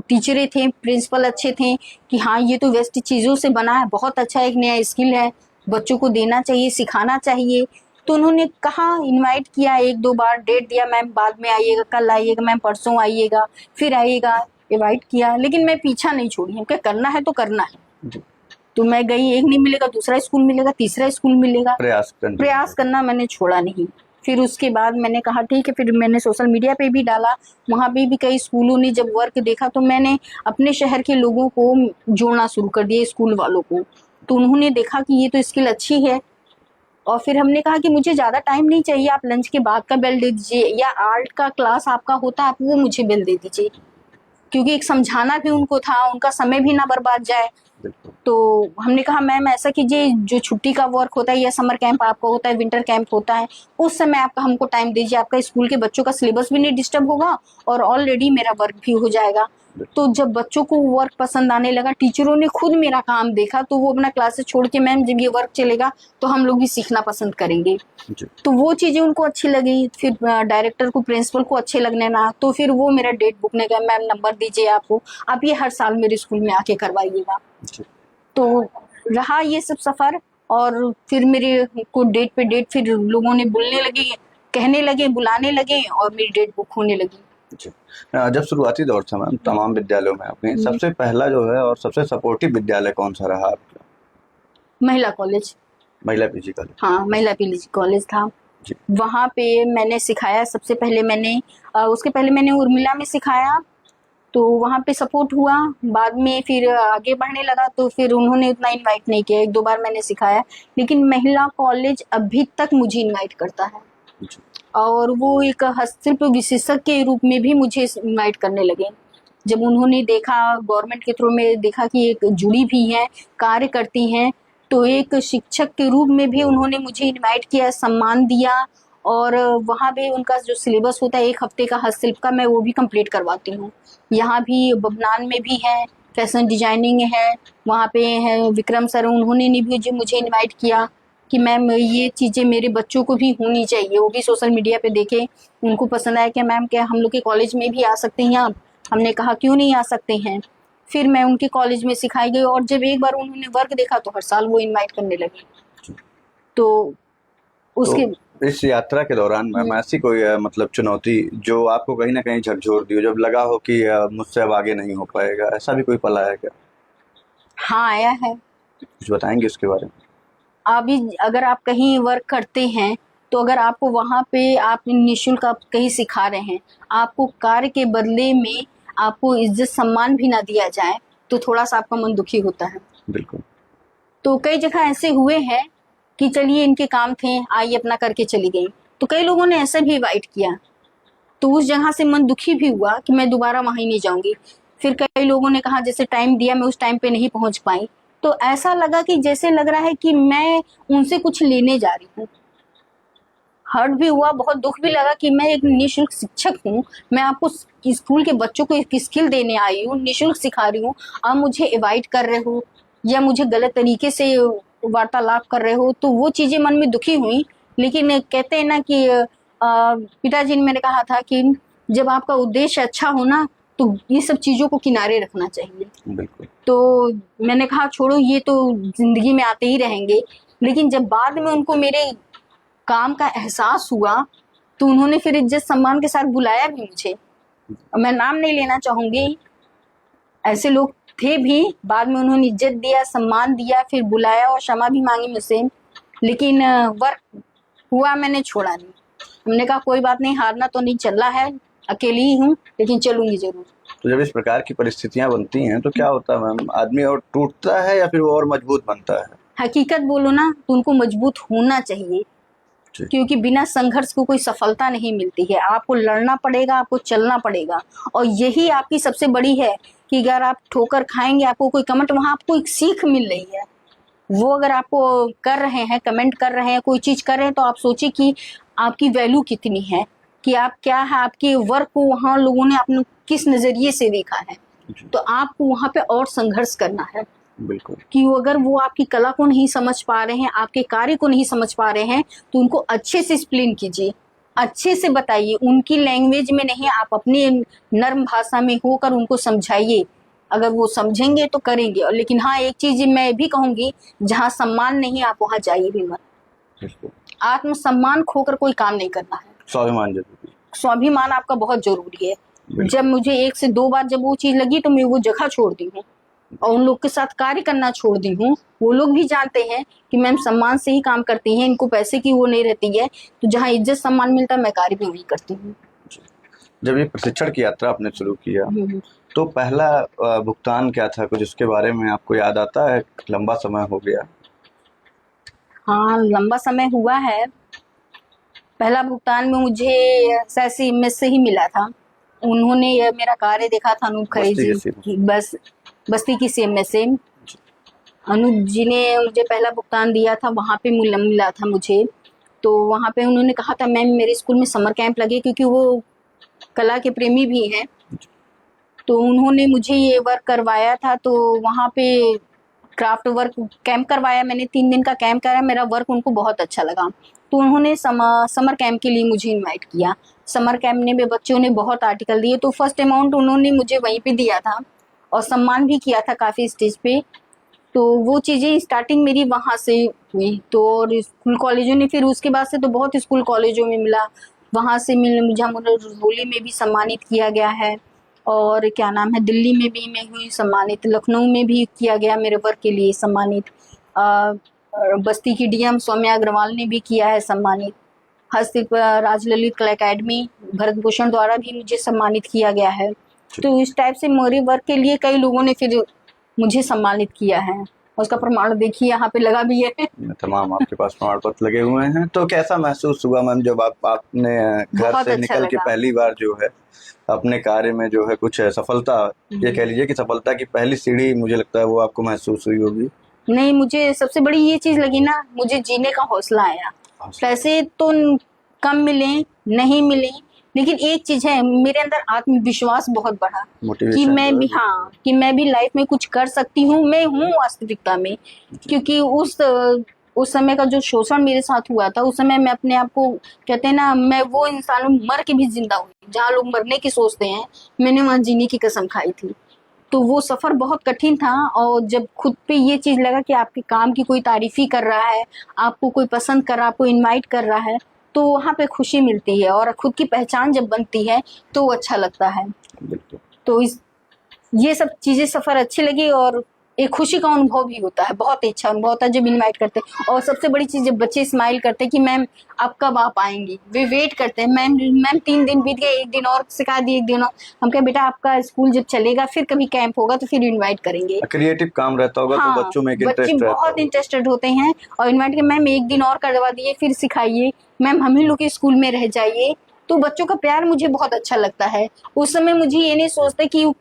टीचरें थे, प्रिंसिपल अच्छे थे कि हाँ ये तो वेस्ट चीज़ों से बना है, बहुत अच्छा, एक नया स्किल है, बच्चों को देना चाहिए, सिखाना चाहिए। तो उन्होंने कहा, इनवाइट किया, 1-2 बार डेट दिया, मैम बाद में आइएगा, कल आइएगा, मैम परसों आइएगा, फिर आइएगा, इनवाइट किया, लेकिन मैं पीछा नहीं छोड़ी, क्या करना है तो करना है। तो मैं गई, एक नहीं मिलेगा दूसरा स्कूल मिलेगा, तीसरा स्कूल मिलेगा, प्रयास करना मैंने छोड़ा नहीं। फिर उसके बाद मैंने कहा ठीक है, फिर मैंने सोशल मीडिया पे भी डाला। वहाँ पे भी कई स्कूलों ने जब वर्क देखा तो मैंने अपने शहर के लोगों को जोड़ना शुरू कर दिया, स्कूल वालों को। तो उन्होंने देखा कि ये तो स्किल अच्छी है, और फिर हमने कहा कि मुझे ज़्यादा टाइम नहीं चाहिए, आप लंच के बाद का बेल दे दीजिए, या आर्ट का क्लास आपका होता है आप वो मुझे बेल दे दीजिए, क्योंकि एक समझाना भी उनको था, उनका समय भी ना बर्बाद जाए। तो हमने कहा मैम ऐसा कीजिए, जो छुट्टी का वर्क होता है या समर कैंप आपका होता है, विंटर कैंप होता है, उस समय आपका हमको टाइम दीजिए, आपका स्कूल के बच्चों का सिलेबस भी नहीं डिस्टर्ब होगा और ऑलरेडी मेरा वर्क भी हो जाएगा। तो जब बच्चों को वर्क पसंद आने लगा, टीचरों ने खुद मेरा काम देखा, तो वो अपना क्लासेस छोड़ के मैम जब ये वर्क चलेगा तो हम लोग भी सीखना पसंद करेंगे। तो वो चीज़ें उनको अच्छी लगी। फिर डायरेक्टर को, प्रिंसिपल को अच्छे लगने ना, तो फिर वो मेरा डेट बुक ने कहा मैम नंबर दीजिए आपको, आप ये हर साल मेरे स्कूल में आके करवाइएगा। तो रहा ये सब सफ़र, और फिर मेरे को डेट पे डेट फिर लोगों ने बोलने लगे, कहने लगे, बुलाने लगे, और मेरी डेट बुक होने लगी। जब शुरुआती दौर था मैम तमाम विद्यालयों में आपके, सबसे पहला जो है और सबसे सपोर्टिव विद्यालय कौन सा रहा आपका? महिला कॉलेज। महिला पीजी कॉलेज? हाँ, महिला पीजी कॉलेज था। वहाँ पे मैंने सिखाया। सबसे पहले मैंने उसके पहले मैंने उर्मिला में सिखाया, तो वहाँ पे सपोर्ट हुआ। बाद में फिर आगे बढ़ने लगा तो फिर उन्होंने उतना इनवाइट नहीं किया, 1-2 बार मैंने सिखाया। लेकिन महिला कॉलेज अभी तक मुझे इनवाइट करता है, और वो एक हस्तशिल्प विशेषज्ञ के रूप में भी मुझे इनवाइट करने लगे। जब उन्होंने देखा, गवर्नमेंट के थ्रू में देखा कि एक जुड़ी भी हैं, कार्य करती हैं, तो एक शिक्षक के रूप में भी उन्होंने मुझे इनवाइट किया, सम्मान दिया। और वहाँ भी उनका जो सिलेबस होता है 1 हफ्ते का हस्तशिल्प का, मैं वो भी कंप्लीट करवाती हूँ। यहाँ भी बबनान में भी है, फैशन डिजाइनिंग है, वहाँ पे है विक्रम सर, उन्होंने भी मुझे इनवाइट किया कि मैम ये चीज़ें मेरे बच्चों को भी होनी चाहिए। वो भी सोशल मीडिया पे देखे, उनको पसंद आया कि मैम क्या हम लोग के कॉलेज में भी आ सकते हैं आप? हमने कहा क्यों नहीं आ सकते हैं। फिर मैं उनके कॉलेज में सिखाई गई, और जब एक बार उन्होंने वर्क देखा तो हर साल वो इनवाइट करने लगे। तो उसके इस यात्रा के दौरान मैम ऐसी कोई मतलब चुनौती जो आपको कहीं ना कहीं झकझोर दी हो, जब लगा हो कि मुझसे अब आगे नहीं हो पाएगा, ऐसा भी कोई पल आया क्या? हाँ, आया है। कुछ बताएंगे उसके बारे में? अभी अगर आप कहीं वर्क करते हैं, तो अगर आपको वहाँ पे आप निःशुल्क आप कहीं सिखा रहे हैं, आपको कार्य के बदले में आपको इज्जत सम्मान भी ना दिया जाए, तो थोड़ा सा आपका मन दुखी होता है। बिल्कुल। तो कई जगह ऐसे हुए हैं कि चलिए इनके काम थे, आइए अपना करके चली गई, तो कई लोगों ने ऐसे भी इनवाइट किया, तो उस जगह से मन दुखी भी हुआ कि मैं दोबारा वहाँ ही नहीं जाऊँगी। फिर कई लोगों ने कहा जैसे टाइम दिया, मैं उस टाइम पे नहीं पहुँच पाई, तो ऐसा लगा कि जैसे लग रहा है कि मैं उनसे कुछ लेने जा रही हूँ। हर्ट भी हुआ, बहुत दुख भी लगा कि मैं एक निःशुल्क शिक्षक हूँ, मैं आपको स्कूल के बच्चों को एक स्किल देने आई हूँ, निःशुल्क सिखा रही हूँ, आप मुझे इनवाइट कर रहे हो या मुझे गलत तरीके से वार्तालाप कर रहे हो, तो वो चीज़ें मन में दुखी हुई। लेकिन कहते हैं ना कि पिताजी ने मैंने कहा था कि जब आपका उद्देश्य अच्छा हो ना, तो ये सब चीज़ों को किनारे रखना चाहिए। बिल्कुल। तो मैंने कहा छोड़ो, ये तो जिंदगी में आते ही रहेंगे। लेकिन जब बाद में उनको मेरे काम का एहसास हुआ, तो उन्होंने फिर इज्जत सम्मान के साथ बुलाया भी मुझे। मैं नाम नहीं लेना चाहूँगी, ऐसे लोग थे भी, बाद में उन्होंने इज्जत दिया, सम्मान दिया, फिर बुलाया और क्षमा भी मांगी मुझसे। लेकिन वर्क हुआ, मैंने छोड़ा नहीं। हमने कहा कोई बात नहीं, हारना तो नहीं चल रहा है, अकेली ही हूँ, लेकिन चलूंगी जरूर। तो जब इस प्रकार की परिस्थितियां बनती हैं तो क्या होता है मैम, आदमी और टूटता है या फिर वो और मजबूत बनता है? हकीकत बोलो ना तो उनको मजबूत होना चाहिए, क्योंकि बिना संघर्ष को कोई सफलता नहीं मिलती है। आपको लड़ना पड़ेगा, आपको चलना पड़ेगा, और यही आपकी सबसे बड़ी है कि अगर आप ठोकर खाएंगे, आपको कोई कमेंट, वहाँ आपको एक सीख मिल रही है, वो अगर आपको कर रहे हैं, कमेंट कर रहे हैं, कोई चीज कर रहे हैं, तो आप सोचिए कि आपकी वैल्यू कितनी है, कि आप क्या है, आपके वर्क को वहाँ लोगों ने आपने किस नजरिए से देखा है। तो आपको वहाँ पे और संघर्ष करना है। बिल्कुल। कि अगर वो आपकी कला को नहीं समझ पा रहे हैं, आपके कार्य को नहीं समझ पा रहे हैं, तो उनको अच्छे से एक्सप्लेन कीजिए, अच्छे से बताइए, उनकी लैंग्वेज में नहीं, आप अपनी नर्म भाषा में होकर उनको समझाइए। अगर वो समझेंगे तो करेंगे। और लेकिन हाँ, एक चीज मैं भी कहूंगी, जहाँ सम्मान नहीं, आप वहाँ जाइए भी मत। आत्मसम्मान खोकर कोई काम नहीं करना है। स्वाभिमान जरूरी है। स्वाभिमान आपका बहुत जरूरी है। जब मुझे 1 से 2 बार जब वो चीज लगी, तो मैं वो जगह छोड़ दी हूँ। और उन लोग के साथ कार्य करना छोड़ दी हूँ। वो लोग भी जानते हैं कि मैम सम्मान से ही काम करती हैं, इनको पैसे की वो नहीं रहती है, तो जहाँ इज्जत सम्मान मिलता है मैं कार्य भी वही करती हूँ। जब ये प्रशिक्षण की यात्रा आपने शुरू किया तो पहला भुगतान क्या था, कुछ इसके बारे में आपको याद आता है? लंबा समय हो गया। हाँ, लंबा समय हुआ है। पहला भुगतान में मुझे CMS से ही मिला था। उन्होंने ये मेरा कार्य देखा था, अनूप खरे बस्ती के जी CMS। की, बस बस्ती की CMS से अनूप जी ने मुझे पहला भुगतान दिया था, वहाँ पे मिला था मुझे। तो वहाँ पे उन्होंने कहा था मैम मेरे स्कूल में समर कैंप लगे, क्योंकि वो कला के प्रेमी भी हैं, तो उन्होंने मुझे ये वर्क करवाया था। तो वहाँ पे क्राफ्ट वर्क कैंप करवाया मैंने, 3 दिन का कैंप कराया, मेरा वर्क उनको बहुत अच्छा लगा, तो उन्होंने समर कैंप के लिए मुझे इनवाइट किया। समर कैंप में बच्चों ने बहुत आर्टिकल दिए, तो फर्स्ट अमाउंट उन्होंने मुझे वहीं पे दिया था और सम्मान भी किया था काफ़ी स्टेज पे। तो वो चीज़ें स्टार्टिंग मेरी वहाँ से हुई। तो और स्कूल कॉलेजों ने फिर उसके बाद से तो बहुत स्कूल कॉलेजों में मिला, वहाँ से मुझे होली में भी सम्मानित किया गया है, और क्या नाम है, दिल्ली में भी मैं हुई सम्मानित, लखनऊ में भी किया गया मेरे वर्क के लिए सम्मानित, बस्ती की DM सौम्या अग्रवाल ने भी किया है सम्मानित, हस्तशिल्प राजललित कला अकेडमी भरत भूषण द्वारा भी मुझे सम्मानित किया गया है। तो इस टाइप से मेरे वर्क के लिए कई लोगों ने फिर मुझे सम्मानित किया है, और उसका प्रमाण देखिए यहाँ पे लगा भी है। तमाम आपके पास प्रमाण पत्र लगे हुए हैं। तो कैसा महसूस हुआ मैम जब आपने घर बहुत से अच्छा निकल के लगा। पहली बार जो है अपने कार्य में जो है कुछ सफलता, ये कह लीजिए कि सफलता की पहली सीढ़ी मुझे लगता है वो आपको महसूस हुई होगी? नहीं, मुझे सबसे बड़ी ये चीज लगी ना, मुझे जीने का हौसला आया। पैसे तो कम मिले नहीं मिले, लेकिन एक चीज है, मेरे अंदर आत्मविश्वास बहुत बढ़ा कि मोटिवेशन मैं भी, हाँ, कि मैं भी लाइफ में कुछ कर सकती हूँ, मैं हूँ वास्तविकता में। क्योंकि उस समय का जो शोषण मेरे साथ हुआ था, उस समय मैं अपने आप को, कहते हैं ना, मैं वो इंसान हूँ मर के भी जिंदा हुई। जहाँ लोग मरने की सोचते हैं, मैंने वहां जीने की कसम खाई थी। तो वो सफर बहुत कठिन था, और जब खुद पे ये चीज लगा कि आपके काम की कोई तारीफ ही कर रहा है, आपको कोई पसंद कर रहा है, आपको इनवाइट कर रहा है, तो वहाँ पे खुशी मिलती है, और खुद की पहचान जब बनती है तो अच्छा लगता है। तो ये सब चीजें सफर अच्छी लगी, और एक खुशी का अनुभव भी होता है, बहुत अच्छा अनुभव होता है जब इनवाइट करते हैं। और सबसे बड़ी चीज, जब बच्चे स्माइल करते हैं कि मैम आप कब आप आएंगी, वे वेट करते हैं। मैम 3 दिन बीत गए, 1 दिन और सिखा दिए, 1 दिन और। हम कहे बेटा आपका स्कूल जब चलेगा, फिर कभी कैंप होगा तो फिर इन्वाइट करेंगे। क्रिएटिव काम रहता होगा हाँ, तो बच्चों में एक बच्चे इंटरेस्ट रहता बहुत होगा। इंटरेस्टेड होते हैं, और इन्वाइट के मैम 1 दिन और करवा दिए, फिर सिखाइए, मैम हम ही लोग के स्कूल में रह जाइए। तो बच्चों का प्यार मुझे बहुत अच्छा लगता है। उस समय मुझे ये नहीं सोचते कि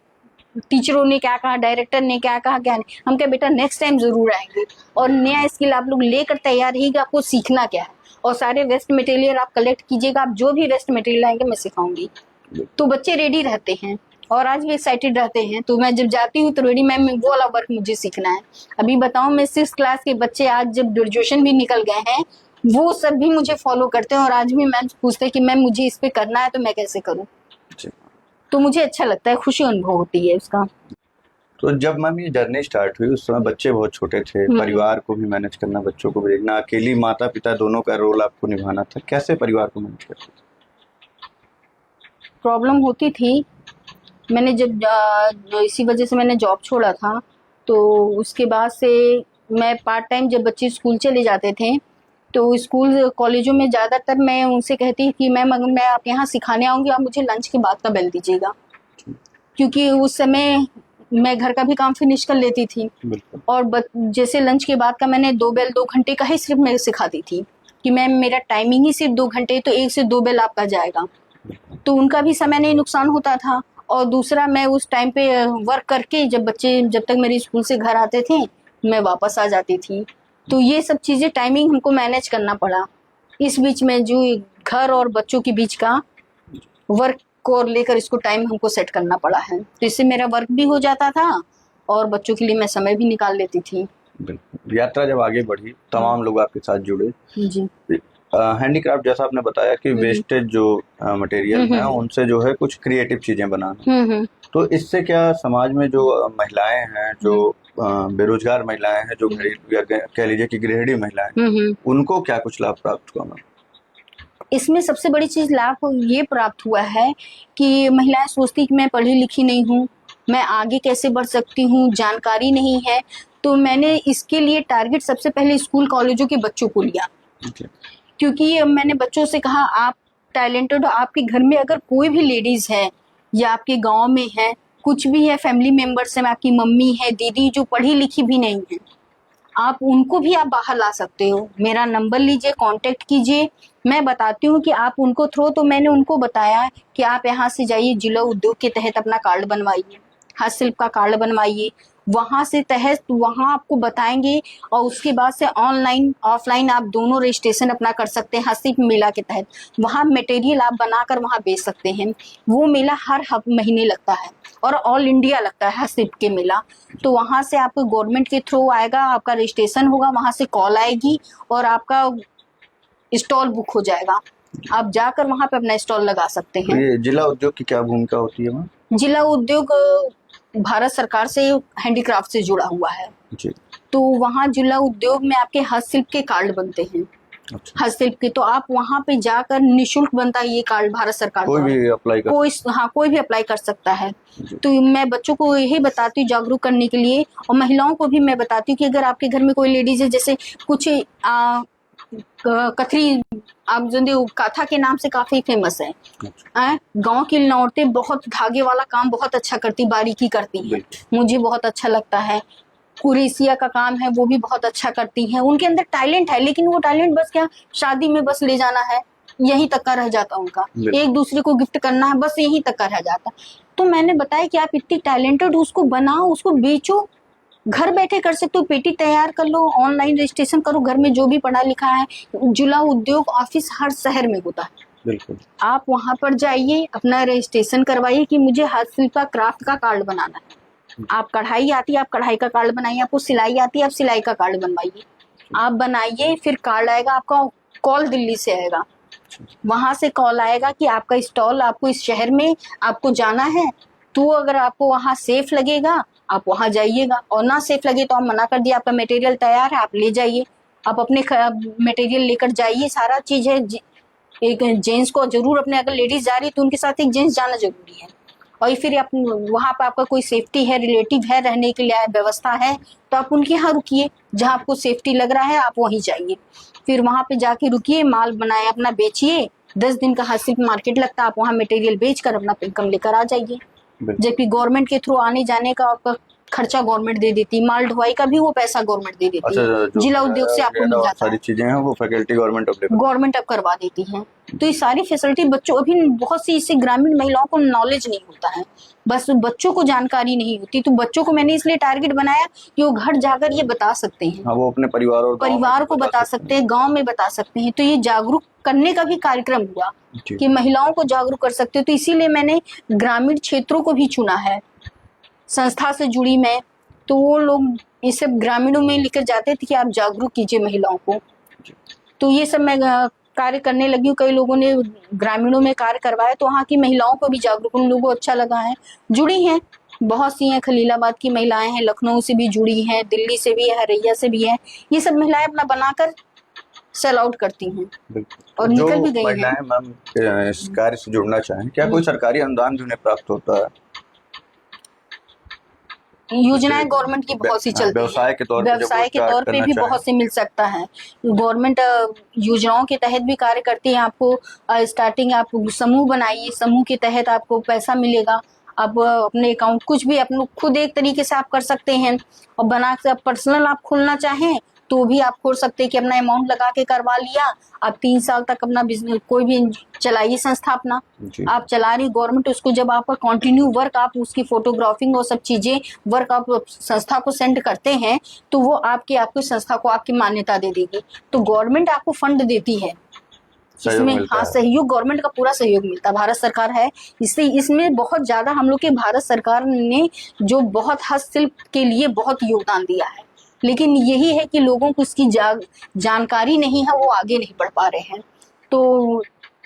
टीचरों ने क्या कहा, डायरेक्टर ने क्या कहा, क्या नहीं। हम क्या बेटा नेक्स्ट टाइम जरूर आएंगे, और नया स्किल आप लोग लेकर तैयार रहिएगा, आपको सीखना क्या है, और सारे वेस्ट मटेरियल आप कलेक्ट कीजिएगा, आप जो भी वेस्ट मटेरियल आएंगे मैं सिखाऊंगी। तो बच्चे रेडी रहते हैं, और आज भी एक्साइटेड रहते हैं। तो मैं जब जाती हूँ तो रेडी, मैम वो वाला वर्क मुझे सीखना है। अभी बताऊं, मैं 6th क्लास के बच्चे आज जब ग्रेजुएशन भी निकल गए हैं, वो सब भी मुझे फॉलो करते हैं, और आज भी मैम पूछते हैं कि मैम मुझे इस पे करना है, तो मैं कैसे करूँ। तो मुझे अच्छा लगता है, खुशी अनुभव होती है उसका। तो जब मैम ये जर्नी स्टार्ट हुई उस समय बच्चे बहुत छोटे थे, परिवार को भी मैनेज करना, बच्चों को भी देखना, अकेली माता पिता दोनों का रोल आपको निभाना था, कैसे परिवार को मैनेज करते थे? प्रॉब्लम होती थी। मैंने जब इसी वजह से मैंने जॉब छोड़ा था, तो उसके बाद से मैं पार्ट टाइम, जब बच्चे स्कूल चले जाते थे, तो स्कूल कॉलेजों में ज़्यादातर मैं उनसे कहती कि मैम अगर मैं आपके यहाँ सिखाने आऊँगी, आप मुझे लंच के बाद का बेल दीजिएगा, क्योंकि उस समय मैं घर का भी काम फिनिश कर लेती थी। और जैसे लंच के बाद का मैंने 2 बेल 2 घंटे का ही सिर्फ मैं सिखाती थी कि मैम मेरा टाइमिंग ही सिर्फ 2 घंटे, तो 1 से 2 बेल आपका जाएगा, तो उनका भी समय नहीं नुकसान होता था। और दूसरा, मैं उस टाइम पे वर्क करके जब तक मेरे स्कूल से घर आते थे, मैं वापस आ जाती थी। तो ये सब चीज़ें टाइमिंग हमको मैनेज करना पड़ा। इस बीच में जो घर और बच्चों के बीच का वर्क को लेकर इसको टाइम हमको सेट करना पड़ा है, तो इससे मेरा वर्क भी हो जाता था और बच्चों के लिए मैं समय भी निकाल लेती थी। यात्रा जब आगे बढ़ी, तमाम लोग आपके साथ जुड़े जी। हैंडीक्राफ्ट, जैसा आपने बताया कि वेस्टेज जो मटेरियल है उनसे जो है कुछ क्रिएटिव चीजें बनाना, तो इससे क्या समाज में जो महिलाएं हैं, जो बेरोजगार महिलाएं हैं, जो कह लीजिए कि गृहिणी महिलाएं, उनको क्या कुछ लाभ प्राप्त हुआ? इसमें सबसे बड़ी चीज लाभ ये प्राप्त हुआ है कि महिलाएं सोचती कि मैं पढ़ी लिखी नहीं हूँ, मैं आगे कैसे बढ़ सकती हूँ, जानकारी नहीं है। तो मैंने इसके लिए टारगेट सबसे पहले स्कूल कॉलेजों के बच्चों को लिया, क्योंकि मैंने बच्चों से कहा आप टैलेंटेड हो, आपके घर में अगर कोई भी लेडीज है या आपके गांव में है, कुछ भी है, फैमिली मेंबर्स है, आपकी मम्मी है, दीदी जो पढ़ी लिखी भी नहीं है, आप उनको भी आप बाहर ला सकते हो। मेरा नंबर लीजिए, कांटेक्ट कीजिए, मैं बताती हूँ कि आप उनको थ्रो। तो मैंने उनको बताया कि आप यहाँ से जाइए, जिला उद्योग के तहत अपना कार्ड बनवाइए, हस्तशिल्प का कार्ड बनवाइए, वहां से तहत वहां आपको बताएंगे, और उसके बाद से ऑनलाइन ऑफलाइन आप दोनों रजिस्ट्रेशन अपना कर सकते हैं हस्तशिल्प मेला के तहत। वहां मटेरियल आप बनाकर वहां बेच सकते हैं। वो मेला हर महीने लगता है और ऑल इंडिया लगता है हस्तशिल्प के मेला। तो वहां से आपको गवर्नमेंट के थ्रू आएगा, आपका रजिस्ट्रेशन होगा, वहां से कॉल आएगी और आपका स्टॉल बुक हो जाएगा। आप जाकर वहां पे अपना स्टॉल लगा सकते हैं। ये जिला उद्योग की क्या भूमिका होती है वहाँ? जिला उद्योग भारत सरकार से हैंडीक्राफ्ट से जुड़ा हुआ है जी। तो वहाँ जिला उद्योग में आपके हस्तशिल्प के कार्ड बनते हैं। अच्छा। हस्तशिल्प के तो आप वहाँ पे जाकर निशुल्क बनता है ये कार्ड भारत सरकार कोई भी अप्लाई कर कोई भी अप्लाई कर सकता है। तो मैं बच्चों को यही बताती हूँ जागरूक करने के लिए, और महिलाओं को भी मैं बताती हूँ कि अगर आपके घर में कोई लेडीज है, जैसे कुछ कथरी, आप जो काथा के नाम से काफी फेमस है, गांव की औरतें बहुत धागे वाला काम बहुत अच्छा करती, बारीकी करती हैं, मुझे बहुत अच्छा लगता है। कुरेसिया का काम है वो भी बहुत अच्छा करती हैं, उनके अंदर टैलेंट है, लेकिन वो टैलेंट बस क्या शादी में बस ले जाना है, यहीं तक का रह जाता उनका, एक दूसरे को गिफ्ट करना है, बस यहीं तक का रह जाता। तो मैंने बताया कि आप इतनी टैलेंटेड, उसको बनाओ, उसको बेचो, घर बैठे कर सकते हो, पेटी तैयार कर लो, ऑनलाइन रजिस्ट्रेशन करो, घर में जो भी पढ़ा लिखा है। जिला उद्योग ऑफिस हर शहर में होता है, बिल्कुल आप वहां पर जाइए, अपना रजिस्ट्रेशन करवाइए कि मुझे हस्तशिल्प का क्राफ्ट का कार्ड बनाना है। आप कढ़ाई आती है, आप कढ़ाई का कार्ड बनाइए, आपको सिलाई आती है, आप सिलाई का कार्ड बनवाइए, आप बनाइए, फिर कार्ड आएगा आपका, कॉल दिल्ली से आएगा, वहां से कॉल आएगा कि आपका स्टॉल आपको इस शहर में आपको जाना है। तो अगर आपको वहां सेफ लगेगा आप वहां जाइएगा, और ना सेफ लगे तो आप मना कर दिए, आपका मटेरियल तैयार है, आप ले जाइए, आप अपने मटेरियल लेकर जाइए, सारा चीज है। एक जेंट्स को जरूर अपने, अगर लेडीज जा रही है तो उनके साथ एक जेंट्स जाना जरूरी है। और फिर आप वहां पर आपका कोई सेफ्टी है, रिलेटिव है, रहने के लिए व्यवस्था है, तो आप उनके यहाँ रुकिए, जहाँ आपको सेफ्टी लग रहा है आप वहीं जाइए, फिर वहां पे जाके रुकिए, माल बनाए अपना बेचिए। 10 दिन का हस्तशिल्प मार्केट लगता है, आप वहाँ मटेरियल बेचकर अपना इनकम लेकर आ जाइए। जबकि गवर्नमेंट के थ्रू आने जाने का आपका खर्चा गवर्नमेंट दे देती, माल ढुलाई का भी वो पैसा गवर्नमेंट दे देती है, जिला उद्योग से आपको मिल जाता है, सारी चीजें हैं वो फैकल्टी गवर्नमेंट अब करवा देती है। तो ये सारी फैसिलिटी बच्चों, अभी बहुत सी इससे ग्रामीण महिलाओं को नॉलेज नहीं होता है, बस बच्चों को जानकारी नहीं होती। तो बच्चों को मैंने इसलिए टारगेट बनाया कि वो घर जाकर ये बता सकते हैं, हाँ, वो अपने परिवार को बता सकते हैं, गाँव में बता सकते हैं। तो ये जागरूक करने का भी कार्यक्रम हुआ कि महिलाओं को जागरूक कर सकते हो। तो इसीलिए मैंने ग्रामीण क्षेत्रों को भी चुना है, संस्था से जुड़ी मैं, तो वो लोग ये सब ग्रामीणों में लेकर जाते थे कि आप जागरूक कीजिए महिलाओं को। तो ये सब मैं कार्य करने लगी हूँ, कई लोगों ने ग्रामीणों में कार्य करवाया, तो वहाँ की महिलाओं को भी जागरूक, उन लोगों को अच्छा लगा है, जुड़ी हैं, बहुत सी हैं, खलीलाबाद की महिलाएं हैं, लखनऊ से भी जुड़ी हैं, दिल्ली से भी है, हरैया से भी है, ये सब महिलाएं अपना बनाकर सेल आउट करती हैं और निकल भी गई हैं। मैम इस कार्य से जुड़ना चाहें, क्या कोई सरकारी अनुदान भी उन्हें प्राप्त होता है? योजनाएं गवर्नमेंट की बहुत सी चलती है, व्यवसाय के तौर पे भी बहुत से मिल सकता है। गवर्नमेंट योजनाओं के तहत भी कार्य करती है। आपको स्टार्टिंग आप समूह बनाइए, समूह के तहत आपको पैसा मिलेगा, आप अपने अकाउंट कुछ भी अपने खुद एक तरीके से आप कर सकते हैं, और बना के पर्सनल आप खोलना चाहें तो भी आप खोल सकते हैं कि अपना अमाउंट लगा के करवा लिया, आप 3 साल तक अपना बिजनेस कोई भी चलाइए, संस्था अपना आप चला रही गवर्नमेंट, उसको जब आपका कंटिन्यू वर्क, आप उसकी फोटोग्राफिंग और सब चीजें वर्क आप संस्था को सेंड करते हैं, तो वो आपकी संस्था को आपकी मान्यता दे देगी। तो गवर्नमेंट आपको फंड देती है इसमें, हाँ, सहयोग गवर्नमेंट का पूरा सहयोग मिलता है, भारत सरकार है, इससे इसमें बहुत ज्यादा हम लोग के भारत सरकार ने जो बहुत हस्तशिल्प के लिए बहुत योगदान दिया है। लेकिन यही है कि लोगों को इसकी जानकारी नहीं है, वो आगे नहीं बढ़ पा रहे हैं। तो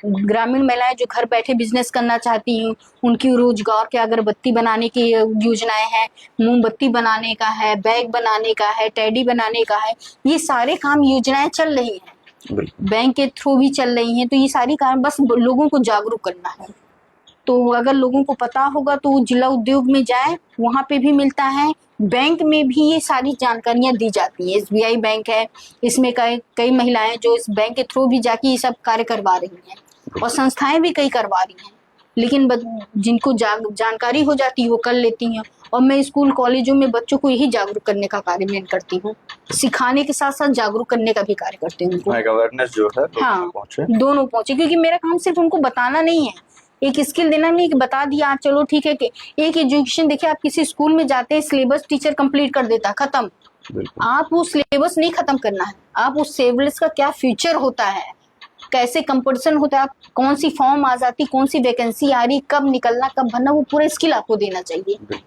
ग्रामीण महिलाएं जो घर बैठे बिजनेस करना चाहती हैं, उनकी रोजगार के अगरबत्ती बनाने की योजनाएं हैं, मोमबत्ती बनाने का है, बैग बनाने का है, टेडी बनाने का है, ये सारे काम योजनाएं चल रही हैं, बैंक के थ्रू भी चल रही हैं। तो ये सारी काम बस लोगों को जागरूक करना है। तो अगर लोगों को पता होगा तो वो जिला उद्योग में जाए, वहाँ पे भी मिलता है। बैंक में भी ये सारी जानकारियां दी जाती है। एसबीआई बैंक है, इसमें कई कई महिलाएं जो इस बैंक के थ्रू भी जाके ये सब कार्य करवा रही हैं, और संस्थाएं भी कई करवा रही हैं। लेकिन जिनको जानकारी हो जाती है वो कर लेती हैं। और मैं स्कूल कॉलेजों में बच्चों को यही जागरूक करने का कार्य मैं करती हूँ, सिखाने के साथ साथ जागरूक करने का भी कार्य करती हूँ उनको। अवेयरनेस जो है लोगों हाँ, तक पहुंचे। दोनों पहुंचे, क्योंकि मेरा काम सिर्फ उनको बताना नहीं है, एक स्किल देना नहीं कि बता दिया चलो ठीक है। कि एक एजुकेशन देखिए, आप किसी स्कूल में जाते हैं, सिलेबस टीचर कंप्लीट कर देता, खत्म। आप वो सिलेबस नहीं खत्म करना है, आप उस सिलेबस का क्या फ्यूचर होता है, कैसे कंपटीशन होता है, आप कौन सी फॉर्म आ जाती, कौन सी वैकेंसी आ रही, कब निकलना कब भरना, वो पूरा स्किल आपको देना चाहिए।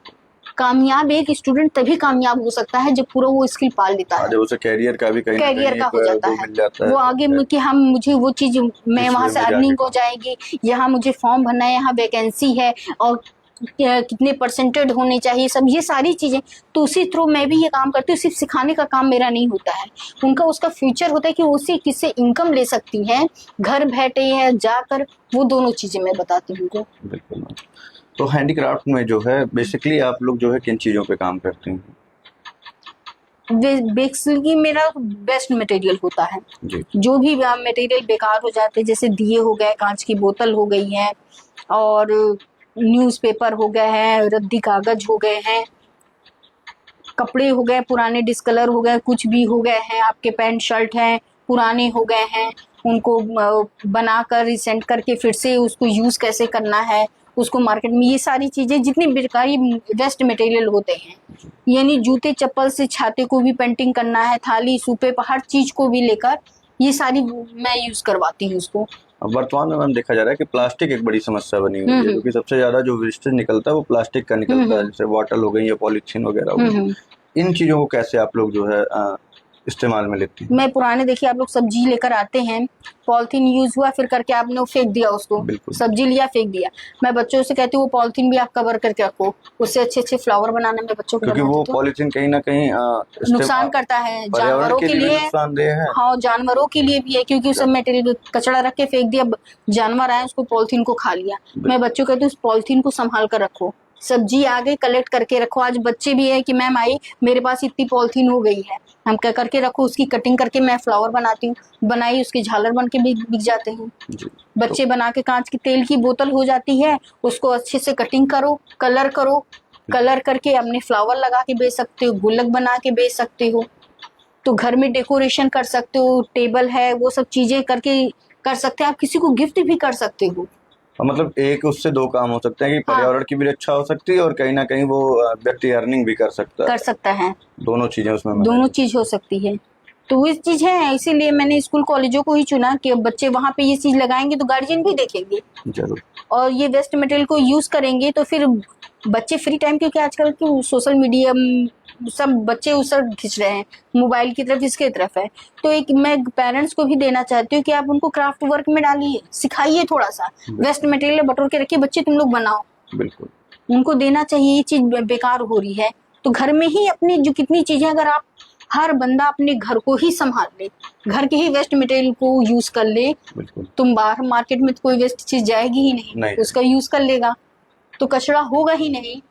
कामयाब एक स्टूडेंट तभी कामयाब हो सकता है जब पूरा वो स्किल पाल लेता है, जब उसे कैरियर का भी कैरियर का हो जाता है। वो आगे कि हम मुझे वो चीज, मैं वहां से अर्निंग हो जाएगी, यहाँ मुझे फॉर्म भरना है, यहाँ वैकेंसी है, और कितने परसेंटेज होने चाहिए, सब ये सारी चीजें। तो उसी थ्रू मैं भी ये काम करती हूँ। सिर्फ सिखाने का काम मेरा नहीं होता है, उनका उसका फ्यूचर होता है कि उसी किससे इनकम ले सकती है घर बैठे या जाकर, वो दोनों चीजें मैं बताती हूँ उनको। बिल्कुल। तो हैंडीक्राफ्ट में जो है बेसिकली आप लोग जो है किन चीजों पे काम करते हैं? बेसिकली मेरा बेस्ट मटेरियल होता है जी। जो भी मटेरियल बेकार हो जाते हैं, जैसे दिए हो गए, कांच की बोतल हो गई है, और न्यूज़पेपर हो गए हैं, रद्दी कागज हो गए हैं, कपड़े हो गए पुराने, डिस्कलर हो गए, कुछ भी हो गए हैं, आपके पैंट शर्ट हैं पुराने हो गए हैं, उनको बनाकर रिसेंट करके फिर से उसको यूज कैसे करना है, उसको मार्केट में, ये सारी चीजें जितनी बेकारी वेस्ट मटेरियल होते हैं, यानी जूते चप्पल से छाते को भी पेंटिंग करना है, थाली सूपे हर चीज को भी लेकर, ये सारी मैं यूज करवाती हूँ उसको। अब वर्तमान में मैम देखा जा रहा है कि प्लास्टिक एक बड़ी समस्या बनी हुई है, क्योंकि सबसे ज्यादा जो वेस्टेज निकलता है वो प्लास्टिक का निकलता है, जैसे बॉटल हो गई या पॉलीथीन वगैरह हो गई। इन चीजों को कैसे आप लोग जो है इस्तेमाल में लेती हैं? मैं पुराने देखिए, आप लोग सब्जी लेकर आते हैं, पॉलिथीन यूज हुआ, फिर करके आपने वो फेंक दिया उसको, सब्जी लिया फेंक दिया। मैं बच्चों से कहती हूँ वो पॉलिथीन भी आप कवर करके रखो, उससे अच्छे अच्छे फ्लावर बनाने में बच्चों को, क्योंकि वो पॉलिथीन कहीं ना कहीं नुकसान करता है जानवरों के लिए, हाँ जानवरों के लिए भी है, क्योंकि उस मटेरियल कचड़ा रख के फेंक दिया, जानवर आए उसको पॉलिथीन को खा लिया। मैं बच्चों को कहती हूँ पॉलिथीन को संभाल कर रखो, सब्जी आ गई कलेक्ट करके रखो। आज बच्चे भी है कि मैम आई मेरे पास इतनी पॉलिथीन हो गई है, हम क्या करके रखो, उसकी कटिंग करके मैं फ्लावर बनाती हूँ, बनाई उसके झालर बन के बिक जाते हैं। बच्चे बना के कांच की तेल की बोतल हो जाती है, उसको अच्छे से कटिंग करो, कलर करके अपने फ्लावर लगा के बेच सकते हो, गुल्लक बना के बेच सकते हो, तो घर में डेकोरेशन कर सकते हो, टेबल है वो सब चीजें करके कर सकते हैं। आप किसी को गिफ्ट भी कर सकते हो, मतलब एक उससे दो काम हो सकते हैं कि पर्यावरण की भी रक्षा हो सकती है और कहीं ना कहीं वो व्यक्ति अर्निंग भी कर सकता है। दोनों चीजें उसमें, दोनों चीज हो सकती है। तो इस चीज है, इसीलिए मैंने स्कूल कॉलेजों को ही चुना कि बच्चे वहाँ पे ये चीज लगाएंगे तो गार्जियन भी देखेंगे जरूर, और ये वेस्ट मटेरियल को यूज करेंगे तो फिर बच्चे फ्री टाइम, क्योंकि आजकल की सोशल मीडिया सब बच्चे उस तरफ खिंच रहे हैं, मोबाइल की तरफ, इसके तरफ है। तो एक मैं पेरेंट्स को भी देना चाहती हूँ कि आप उनको क्राफ्ट वर्क में डालिए, सिखाइए, थोड़ा सा वेस्ट मटेरियल बटोर के रखिए, बच्चे तुम लोग बनाओ, बिल्कुल उनको देना चाहिए। ये चीज बेकार हो रही है तो घर में ही अपनी जो कितनी चीजें, अगर आप हर बंदा अपने घर को ही संभाल ले, घर के ही वेस्ट मटेरियल को यूज कर ले, तुम बाहर मार्केट में तो कोई वेस्ट चीज जाएगी ही नहीं, उसका यूज कर लेगा तो कचरा होगा ही नहीं।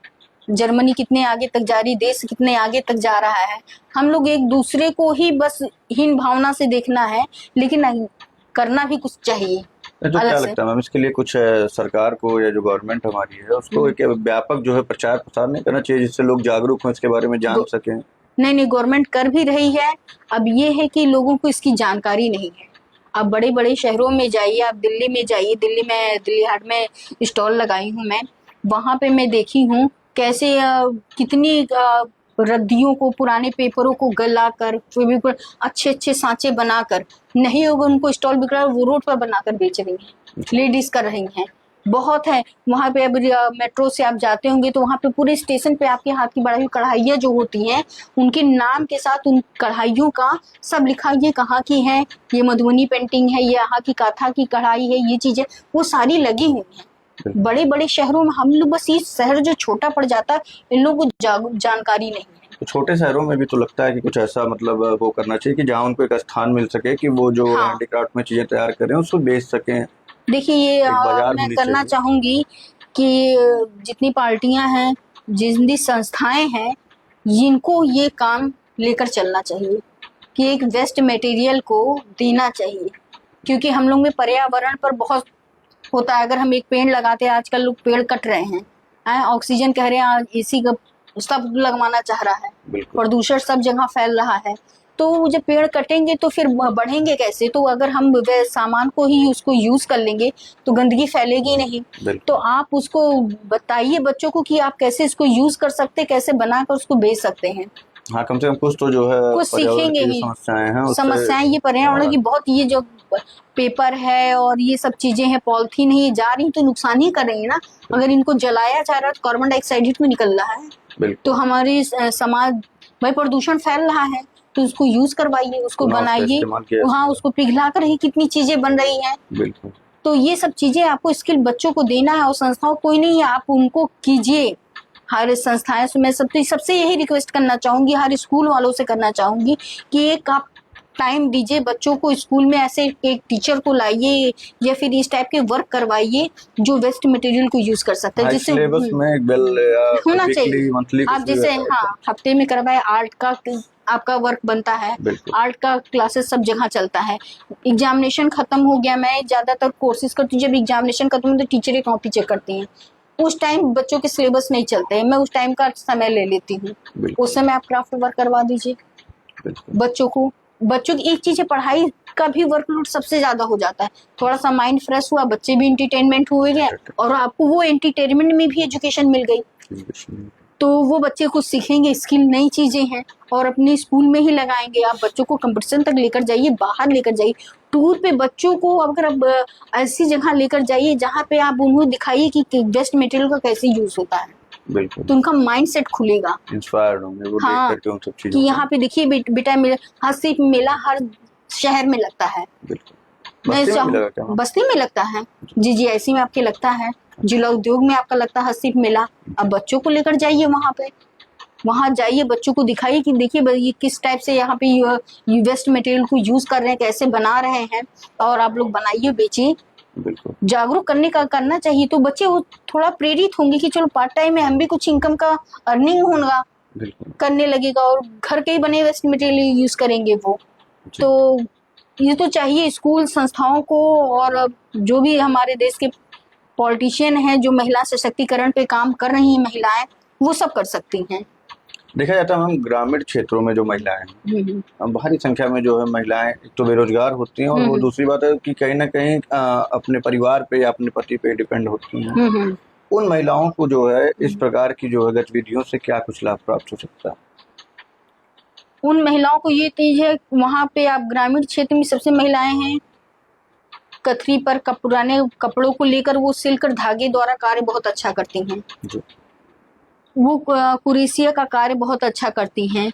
जर्मनी कितने आगे तक जा रही, देश कितने आगे तक जा रहा है, हम लोग एक दूसरे को ही बस हीन भावना से देखना है, लेकिन करना भी कुछ चाहिए। तो क्या लगता है मैम, इसके लिए कुछ सरकार को या जो गवर्नमेंट हमारी है उसको एक व्यापक जो है प्रचार प्रसार नहीं करना चाहिए, जिससे लोग जागरूक हों, इसके बारे में जान सकें? नहीं, गवर्नमेंट कर भी रही है। अब ये है कि लोगों को इसकी जानकारी नहीं है। आप बड़े बड़े शहरों में जाइए, आप दिल्ली में जाइए, दिल्ली हाट में स्टॉल लगाई हूँ मैं, वहां पे मैं देखी हूँ कैसे कितनी रद्दियों को, पुराने पेपरों को गलाकर, फेविक्विक अच्छे अच्छे सांचे बनाकर, नहीं होगा उनको स्टॉल बिक रहा है, वो रोड पर बनाकर बेच रही हैं, लेडीज कर रही हैं, बहुत है वहाँ पे। अब मेट्रो से आप जाते होंगे तो वहाँ पे पूरे स्टेशन पे आपके हाथ की बढ़ाई हुई कढ़ाइयाँ जो होती हैं, उनके नाम के साथ उन कढ़ाइयों का सब लिखा, ये कहाँ की है, ये मधुबनी पेंटिंग है, ये यहाँ की काथा की कढ़ाई है, ये चीजें वो सारी लगी हुई हैं। बड़े बड़े शहरों में, हम लोग बस ये शहर जो छोटा पड़ जाता है, इन लोगों को जानकारी नहीं है। तो छोटे शहरों में भी तो लगता है कि कुछ ऐसा मतलब वो करना चाहिए कि जहाँ उनको एक स्थान मिल सके कि वो जो हैंडीक्राफ्ट में चीजें तैयार करें उसको बेच सकें। देखिए ये मैं करना चाहूंगी कि जितनी पार्टियां हैं, जितनी संस्थाएं हैं, इनको ये काम लेकर चलना चाहिए कि एक वेस्ट मटेरियल को देना चाहिए, क्योंकि हम लोग में पर्यावरण पर बहुत होता है। अगर हम एक पेड़ लगाते हैं, आजकल लोग पेड़ कट रहे हैं, ऑक्सीजन कह रहे हैं, एसी का सब लगवाना चाह रहा है, बिल्कुल प्रदूषण सब जगह फैल रहा है। तो जब पेड़ कटेंगे तो फिर बढ़ेंगे कैसे? तो अगर हम सामान को ही उसको यूज कर लेंगे तो गंदगी फैलेगी नहीं। बिल्कुल। तो आप उसको बताइए बच्चों को कि आप कैसे इसको यूज कर सकते, कैसे बनाकर उसको बेच सकते हैं। हाँ, कम से कम कुछ तो जो है कुछ पर्यावरण सीखेंगे की जो ही। समस्याएं हैं उससे समस्याएं ये पर्यावरण की बहुत, ये जो पेपर है और ये सब चीजें हैं, पॉलिथीन है, ये जा रही तो नुकसान ही कर रही है ना। अगर इनको जलाया जा रहा है तो कार्बन डाइऑक्साइड हिट में निकल रहा है, बिल्कुल तो हमारी समाज भाई प्रदूषण फैल रहा है। तो उसको यूज करवाइए, उसको पुनः उसका बनाइए, इस्तेमाल किया जा हाँ सकता उसको पिघला कर ही कितनी चीजें बन रही हैं। है। बिल्कुल तो ये सब चीजें आपको स्किल बच्चों को देना है, और संस्थाओं कोई नहीं है, आप उनको कीजिए। हर संस्थाएं से मैं सबसे यही रिक्वेस्ट करना चाहूंगी, हर स्कूल वालों से करना चाहूंगी कि एक आप टाइम दीजिए बच्चों को, स्कूल में ऐसे एक टीचर को लाइए या फिर इस टाइप के वर्क करवाइए जो वेस्ट मटेरियल को यूज कर सकता है, हाँ, जिससे सिलेबस में एक बेल या होना वीकली चाहिए। मंथली आप जैसे हाँ हफ्ते में करवाए, आर्ट का आपका वर्क बनता है, बिल्कुल आर्ट का क्लासेस सब जगह चलता है। एग्जामिनेशन खत्म हो गया, मैं ज्यादातर कोर्सेज करती हूँ, जब एग्जामिनेशन खत्म हो तो टीचरें कॉपी चेक करती हैं, उस टाइम बच्चों के सिलेबस नहीं चलते हैं, मैं उस टाइम का समय ले लेती हूँ, बिल्कुल उस समय आप क्राफ्ट वर्क करवा दीजिए बिल्कुल बच्चों को। बच्चों की एक चीज है, पढ़ाई का भी वर्कलोड सबसे ज्यादा हो जाता है, थोड़ा सा माइंड फ्रेश हुआ, बच्चे भी एंटरटेनमेंट हुए गए और आपको वो एंटरटेनमेंट में भी एजुकेशन मिल गई, तो वो बच्चे कुछ सीखेंगे, स्किल नई चीजें हैं और अपने स्कूल में ही लगाएंगे। आप बच्चों को कंपटीशन तक लेकर जाइए, बाहर लेकर जाइए, टूर पे बच्चों को अगर आप ऐसी जगह लेकर जाइए जहाँ पे आप उन्हें दिखाइए कि वेस्ट मटेरियल का कैसे यूज होता है, बिल्कुल तो उनका माइंड सेट खुलेगा। इंस्पायर्ड होंगे वो हाँ, देख करके उन सब कि चीजों यहाँ पे देखिए बेटा हर सिर्फ मेला हर शहर में लगता है, बिल्कुल मैं बस्ती में भी लगा क्या? बस्ती में लगता है, जी ऐसी में आपके लगता है, जिला उद्योग में आपका लगता है हस्तशिल्प मेला। अब बच्चों को लेकर जाइए वहां पे, वहां जाइए बच्चों को दिखाइए कि देखिए ये किस टाइप से यहाँ पे वेस्ट मटेरियल को यूज कर रहे हैं, कैसे बना रहे हैं, और आप लोग बनाइए बेचिए। बिल्कुल जागरूक करना चाहिए, तो बच्चे वो थोड़ा प्रेरित होंगे कि चलो पार्ट टाइम में हम भी कुछ इनकम का अर्निंग होगा, बिल्कुल करने लगेगा, और घर के ही बने वेस्ट मटेरियल यूज करेंगे वो। तो ये तो चाहिए स्कूल संस्थाओं को, और जो भी हमारे देश के पॉलिटिशियन हैं जो महिला सशक्तिकरण पे काम कर रही हैं महिलाएं, वो सब कर सकती हैं। देखा जाता है हम ग्रामीण क्षेत्रों में जो महिलाएं हैं, भारी संख्या में जो है महिलाएं एक तो बेरोजगार होती हैं और वो दूसरी बात है कि कहीं ना कहीं अपने परिवार पे या अपने पति पे डिपेंड होती हैं। उन महिलाओं को जो है इस प्रकार की जो है गतिविधियों से क्या कुछ लाभ प्राप्त हो सकता है? उन महिलाओं को ये चीज है, वहां पे आप ग्रामीण क्षेत्र में सबसे महिलाएं हैं, कथरी पर पुराने कपड़ों को लेकर वो सिलकर धागे द्वारा कार्य बहुत अच्छा करती हैं, वो कुरेशिया का कार्य बहुत अच्छा करती हैं,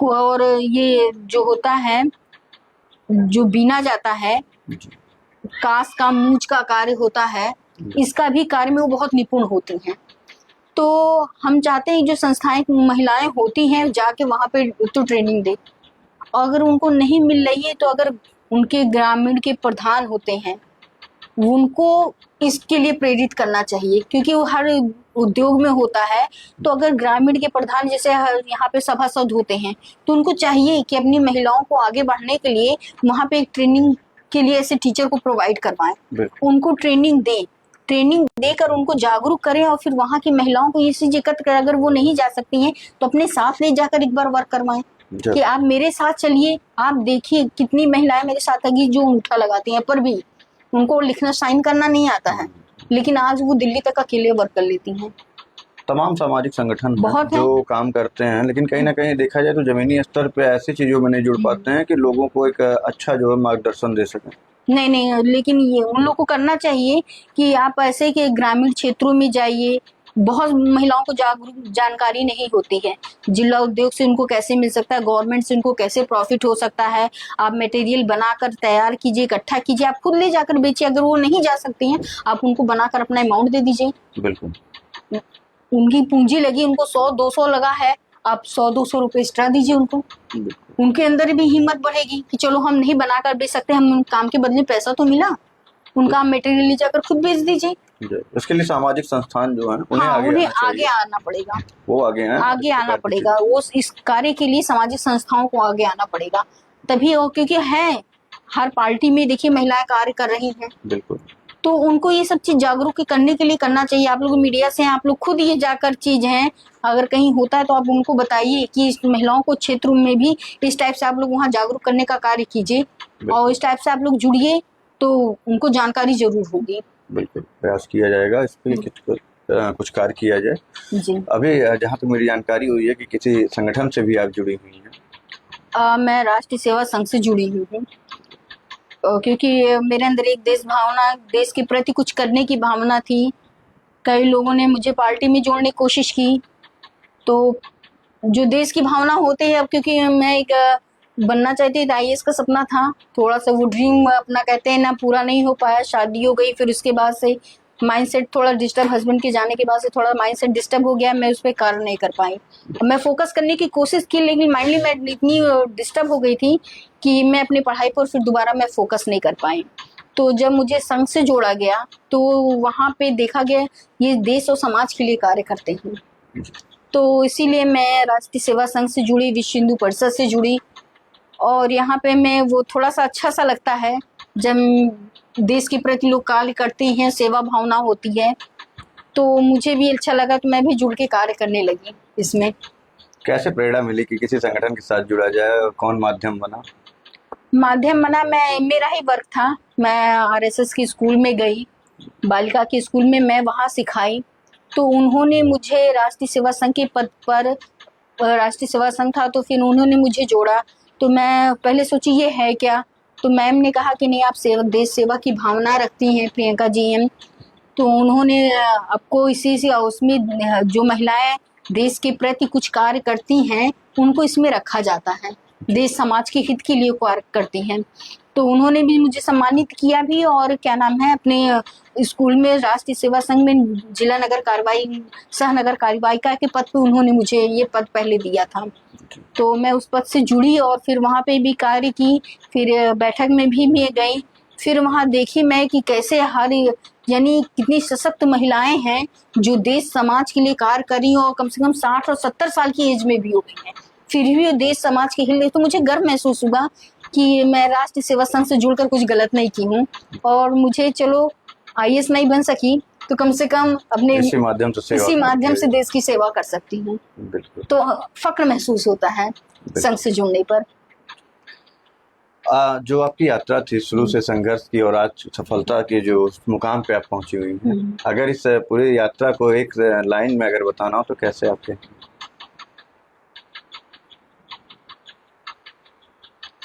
और ये जो होता है जो बीना जाता है, कास का मूंछ का कार्य होता है, इसका भी कार्य में वो बहुत निपुण होती हैं। तो हम चाहते हैं जो संस्थाएं महिलाएं होती हैं जाके वहां पे तो ट्रेनिंग दे, अगर उनको नहीं मिल रही है तो अगर उनके ग्रामीण के प्रधान होते हैं उनको इसके लिए प्रेरित करना चाहिए, क्योंकि वो हर उद्योग में होता है। तो अगर ग्रामीण के प्रधान जैसे यहाँ पे सभासद होते हैं तो उनको चाहिए कि अपनी महिलाओं को आगे बढ़ने के लिए वहाँ पे एक ट्रेनिंग के लिए ऐसे टीचर को प्रोवाइड करवाएं, उनको ट्रेनिंग देकर उनको जागरूक करें, और फिर वहाँ की महिलाओं को ये चीज एकत्र करें। अगर वो नहीं जा सकती हैं तो अपने साथ ले जाकर एक बार वर्क करवाएं कि आप मेरे साथ चलिए, आप देखिए कितनी महिलाएं मेरे साथ आगे जो अंगूठा लगाती हैं, पर भी उनको लिखना साइन करना नहीं आता है, लेकिन आज वो दिल्ली तक अकेले वर्क कर लेती हैं। तमाम सामाजिक संगठन बहुत जो काम करते हैं, लेकिन कहीं ना कहीं देखा जाए तो जमीनी स्तर पे ऐसी चीजों में नहीं जुड़ पाते हैं कि लोगों को एक अच्छा जो है मार्गदर्शन दे सकें। नहीं, लेकिन ये उन लोगों को करना चाहिए कि आप ऐसे के ग्रामीण क्षेत्रों में जाइए, बहुत महिलाओं को जानकारी नहीं होती है, जिला उद्योग से उनको कैसे मिल सकता है, गवर्नमेंट से उनको कैसे प्रॉफिट हो सकता है, आप मटेरियल बनाकर तैयार कीजिए, इकट्ठा कीजिए, आप खुद ले जाकर बेचिए। अगर वो नहीं जा सकती हैं आप उनको बनाकर अपना अमाउंट दे दीजिए, बिल्कुल उनकी पूंजी लगी, उनको 100-200 लगा है, आप 100-200 रुपए एक्स्ट्रा दीजिए उनको, उनके अंदर भी हिम्मत बढ़ेगी कि चलो हम नहीं बनाकर बेच सकते, हम काम के बदले पैसा तो मिला, उनका मटेरियल ले जाकर खुद बेच दीजिए। इसके लिए सामाजिक संस्थान जो है उन्हें हाँ, उन्हें आना आगे चाहिए। आना पड़ेगा। वो आगे हैं आगे इस आना प्रकार की पड़ेगा, वो इस कार्य के लिए सामाजिक संस्थाओं को आगे आना पड़ेगा, तभी वो, क्योंकि है हर पार्टी में देखिए महिलाएं कार्य कर रही हैं, चीजें। बिल्कुल। तो उनको ये सब चीज जागरूक करने के लिए करना चाहिए। आप लोग मीडिया से हैं, आप लोग खुद ये जाकर चीज हैं, अगर कहीं होता है तो आप उनको बताइए कि इस महिलाओं को क्षेत्र में भी इस टाइप से आप लोग वहाँ जागरूक करने का कार्य कीजिए, और इस टाइप से आप लोग जुड़िए तो उनको जानकारी जरूर होगी। बिल्कुल प्रयास किया जाएगा इस पे कुछ कार्य किया जाए। जी। अभी जहाँ तक मेरी जानकारी हुई है कि किसी संगठन से भी आप जुड़ी हुई हैं। मैं राष्ट्रीय सेवा संघ से जुड़ी हुई हूँ, क्योंकि मेरे अंदर एक देश भावना, देश के प्रति कुछ करने की भावना थी। कई लोगों ने मुझे पार्टी में जोड़ने की कोशिश की, तो जो देश की भावना होती है, अब क्योंकि मैं एक बनना चाहती थी, आईएएस का सपना था, थोड़ा सा वो ड्रीम अपना कहते हैं ना, पूरा नहीं हो पाया, शादी हो गई, फिर उसके बाद से माइंडसेट थोड़ा डिस्टर्ब, हस्बैंड के जाने के बाद से थोड़ा माइंडसेट डिस्टर्ब हो गया, मैं उस पर कार्य नहीं कर पाई। मैं फोकस करने की कोशिश की, लेकिन माइंडली मैं इतनी डिस्टर्ब हो गई थी कि मैं अपनी पढ़ाई पर फिर दोबारा मैं फोकस नहीं कर पाई। तो जब मुझे संघ से जोड़ा गया तो वहाँ पे देखा गया ये देश और समाज के लिए कार्य करते हैं, तो इसीलिए मैं राष्ट्रीय सेवा संघ से जुड़ी, विश्व हिंदू परिषद से जुड़ी, और यहाँ पे मैं वो थोड़ा सा अच्छा सा लगता है जब देश के प्रति लोग कार्य करते हैं, सेवा भावना होती है, तो मुझे भी अच्छा लगा, तो मैं भी जुड़ के कार्य करने लगी इसमें। कैसे प्रेरणा मिली कि किसी संगठन के साथ जुड़ा जाए और कौन माध्यम बना? माध्यम बना, मैं मेरा ही वर्क था, मैं आरएसएस की स्कूल में गई, बालिका के स्कूल में मैं वहाँ सिखाई, तो उन्होंने मुझे राष्ट्रीय सेवा संघ के पद पर, राष्ट्रीय सेवा संघ था तो फिर उन्होंने मुझे जोड़ा। तो मैं पहले सोची ये है क्या, तो मैम ने कहा कि नहीं, आप सेवा, देश सेवा की भावना रखती हैं प्रियंका जी एम, तो उन्होंने आपको इसी उसमें जो महिलाएं देश के प्रति कुछ कार्य करती हैं उनको इसमें रखा जाता है, देश समाज के हित के लिए कार्य करती हैं, तो उन्होंने भी मुझे सम्मानित किया भी, और क्या नाम है, अपने स्कूल में राष्ट्रीय सेवा संघ में जिला नगर कार्यवाही, सह नगर कार्यवाहिका के पद पे उन्होंने मुझे ये पद पहले दिया था, तो मैं उस पद से जुड़ी और फिर वहाँ पे भी कार्य की, फिर बैठक में भी मैं गई, फिर वहाँ देखी मैं कि कैसे हर, यानी कितनी सशक्त महिलाएं हैं जो देश समाज के लिए कार्य कर रही हैं, और कम से कम 60 और 70 साल की एज में भी हो गई हैं, फिर भी वो देश समाज के हित, तो मुझे गर्व महसूस हुआ कि मैं राष्ट्रीय सेवा संघ से जुड़कर कुछ गलत नहीं की हूँ, और मुझे चलो आईएएस नहीं बन सकी तो कम से कम अपने इसी माध्यम से देश की सेवा कर सकती हूँ, तो फक्र महसूस होता है संघ से जुड़ने पर। जो आपकी यात्रा थी शुरू से संघर्ष की और आज सफलता के जो मुकाम पे आप पहुंची हुई हैं, अगर इस पूरी यात्रा को एक लाइन में अगर बताना हो तो कैसे आपके?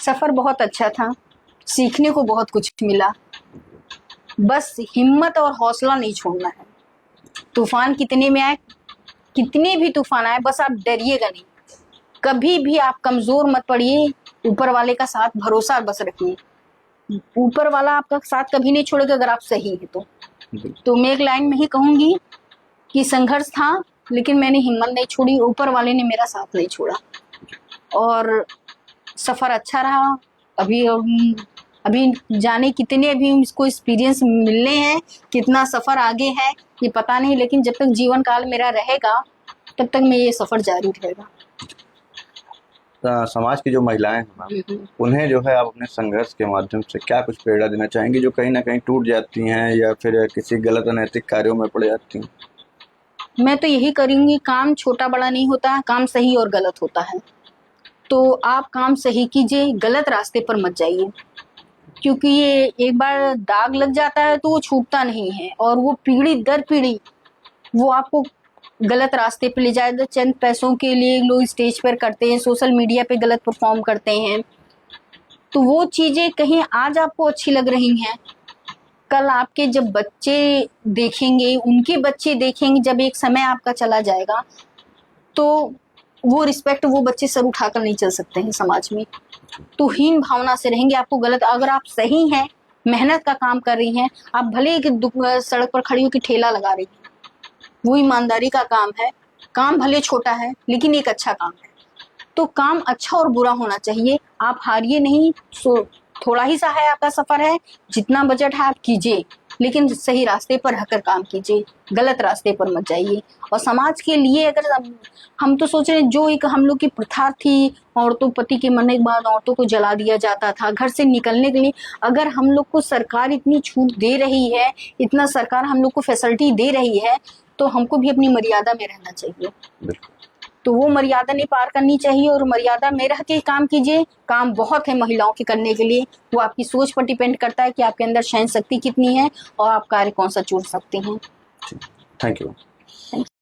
सफर बहुत अच्छा था, सीखने को बहुत कुछ मिला, बस हिम्मत और हौसला नहीं छोड़ना है। तूफान कितने में आए, कितने भी तूफान आए, बस आप डरिएगा नहीं, कभी भी आप कमजोर मत पड़िए, ऊपर वाले का साथ भरोसा बस रखिए, ऊपर वाला आपका साथ कभी नहीं छोड़ेगा अगर आप सही है तो मैं एक लाइन में ही कहूंगी कि संघर्ष था लेकिन मैंने हिम्मत नहीं छोड़ी, ऊपर वाले ने मेरा साथ नहीं छोड़ा, और सफर अच्छा रहा। अभी जाने कितने अभी इसको एक्सपीरियंस मिलने हैं, कितना सफर आगे है ये पता नहीं, लेकिन जब तक जीवन काल मेरा रहेगा तब तक मैं ये सफर जारी रहेगा। समाज की जो महिलाएं हैं उन्हें जो है आप अपने संघर्ष के माध्यम से क्या कुछ प्रेरणा देना चाहेंगे जो कहीं ना कहीं टूट जाती हैं या फिर किसी गलत अनैतिक कार्यों में पड़ जाती हैं? मैं तो यही करूंगी, काम छोटा बड़ा नहीं होता, काम सही और गलत होता है, तो आप काम सही कीजिए, गलत रास्ते पर मत जाइए, क्योंकि ये एक बार दाग लग जाता है तो वो छूटता नहीं है, और वो पीढ़ी दर पीढ़ी वो आपको गलत रास्ते पे ले जाए। चंद पैसों के लिए लोग स्टेज पर करते हैं, सोशल मीडिया पे गलत परफॉर्म करते हैं, तो वो चीजें कहीं आज आपको अच्छी लग रही हैं, कल आपके जब बच्चे देखेंगे, उनके बच्चे देखेंगे, जब एक समय आपका चला जाएगा तो वो रिस्पेक्ट वो बच्चे सर उठाकर नहीं चल सकते हैं समाज में, तो हीन भावना से रहेंगे, आपको गलत। अगर आप सही हैं, मेहनत का काम कर रही हैं, आप भले ही सड़क पर खड़ी होकर ठेला लगा रही हैं, वो ईमानदारी का काम है, काम भले छोटा है लेकिन एक अच्छा काम है, तो काम अच्छा और बुरा होना चाहिए, आप हारिए नहीं, थोड़ा ही सा है आपका सफर है, जितना बजट है आप कीजिए, लेकिन सही रास्ते पर रहकर काम कीजिए, गलत रास्ते पर मत जाइए। और समाज के लिए अगर हम तो सोच रहे हैं, जो एक हम लोग की प्रथा थी, औरतों पति के मरने के बाद औरतों को जला दिया जाता था घर से निकलने के लिए, अगर हम लोग को सरकार इतनी छूट दे रही है, इतना सरकार हम लोग को फैसिलिटी दे रही है, तो हमको भी अपनी मर्यादा में रहना चाहिए। बिल्कुल। तो वो मर्यादा नहीं पार करनी चाहिए और मर्यादा में रह के काम कीजिए। काम बहुत है महिलाओं के करने के लिए, वो आपकी सोच पर डिपेंड करता है कि आपके अंदर सहन शक्ति कितनी है और आप कार्य कौन सा चुन सकती हैं। Thank you.